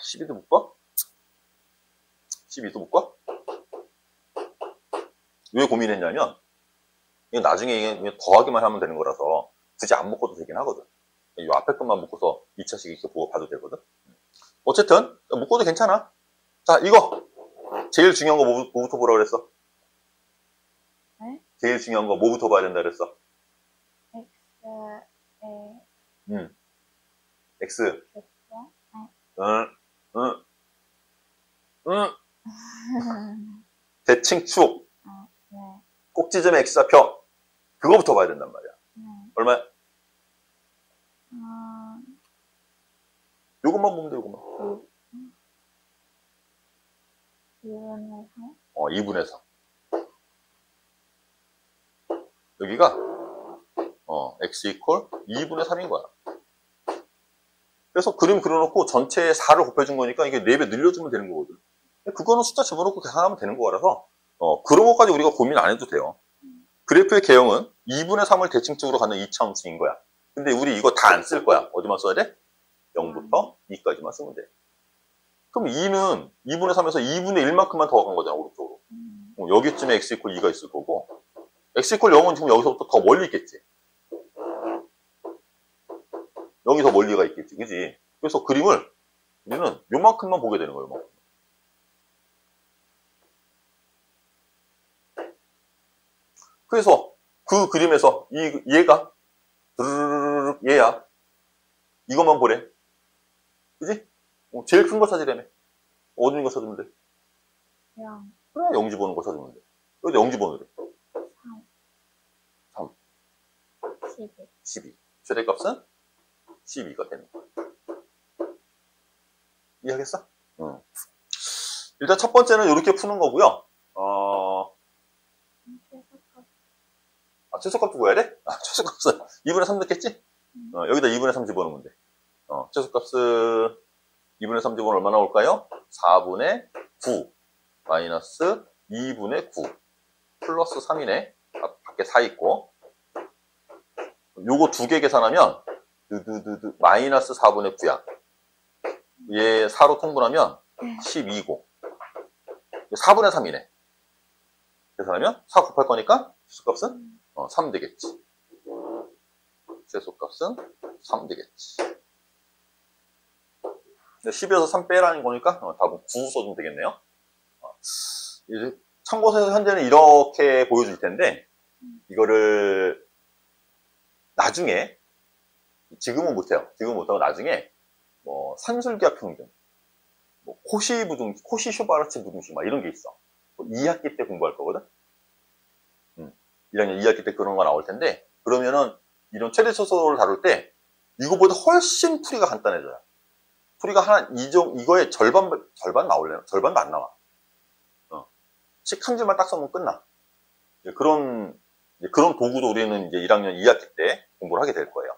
12도 묶어? 12도 묶어? 왜 고민했냐면 이거 나중에 그냥 더하기만 하면 되는 거라서 굳이 안 묶어도 되긴 하거든. 이 앞에 것만 묶어서 2차식 이렇게 보고 봐도 되거든. 어쨌든 묶어도 괜찮아. 자, 이거 제일 중요한 거 뭐부터 보라고 그랬어? 네? 제일 중요한 거 뭐부터 봐야 된다 그랬어? x. 대칭축. 네. 꼭지점의 x좌표. 그거부터 봐야 된단 말이야. 네. 얼마야? 요것만 보면 돼, 요것만. 2분의 3? 2분의 3. 여기가, x 이퀄 2분의 3인 거야. 그래서 그림 그려놓고 전체에 4를 곱해준 거니까 이게 4배 늘려주면 되는 거거든. 그거는 숫자 집어넣고 계산하면 되는 거라서, 그런 것까지 우리가 고민 안 해도 돼요. 그래프의 개형은 2분의 3을 대칭축으로 갖는 2차 함수인 거야. 근데 우리 이거 다 안 쓸 거야. 어디만 써야 돼? 0부터 2까지만 쓰면 돼. 그럼 2는 2분의 3에서 2분의 1만큼만 더 간 거잖아, 오른쪽으로. 여기쯤에 x 이퀄 2가 있을 거고, x 이퀄 0은 지금 여기서부터 더 멀리 있겠지. 여기 더 멀리가 있겠지, 그지? 그래서 그림을 우리는 요만큼만 보게 되는 거예요, 요만큼. 그래서 그 그림에서 얘가 드르르르 얘야. 이것만 보래. 그지? 제일 큰 거 찾으려면 어디 있는 거 찾으면 돼? 영, 그래, 0 집어넣은 거 찾으면 돼. 여기다 0 집어넣으래. 3. 12. 12. 최대값은 12가 되는 거야. 이해하겠어? 응. 일단 첫 번째는 이렇게 푸는 거고요. 최소값도 구해야 돼? 최소값은 2분의 3 넣겠지? 여기다 2분의 3 집어넣으면 돼. 최소값은 2분의 3 집어넣으면 얼마나 올까요? 4분의 9 마이너스 2분의 9 플러스 3이네. 밖에 4 있고. 요거 두 개 계산하면 마이너스 4분의 9야. 얘 4로 통분하면 12고 4분의 3이네. 계산하면 4 곱할 거니까 최소값은 3 되겠지. 최소값은 3 되겠지. 10에서 3 빼라는 거니까 답은 9 써주면 되겠네요. 이제 참고서에서 현재는 이렇게 보여줄 텐데 이거를 나중에 지금은 못해요. 지금은 못하고 나중에 뭐 산술기하 평균, 뭐 코시 슈바르츠 부등식 막 이런 게 있어. 2학기 때 공부할 거거든. 1학년 2학기 때 그런 거 나올 텐데 그러면은 이런 최대 초소를 다룰 때 이거보다 훨씬 풀이가 간단해져요. 풀이가 이거의 절반 나올래요? 절반도 안 나와. 식 한 줄만 딱 써면 끝나. 그런 도구도 우리는 이제 1학년 2학기 때 공부를 하게 될 거예요.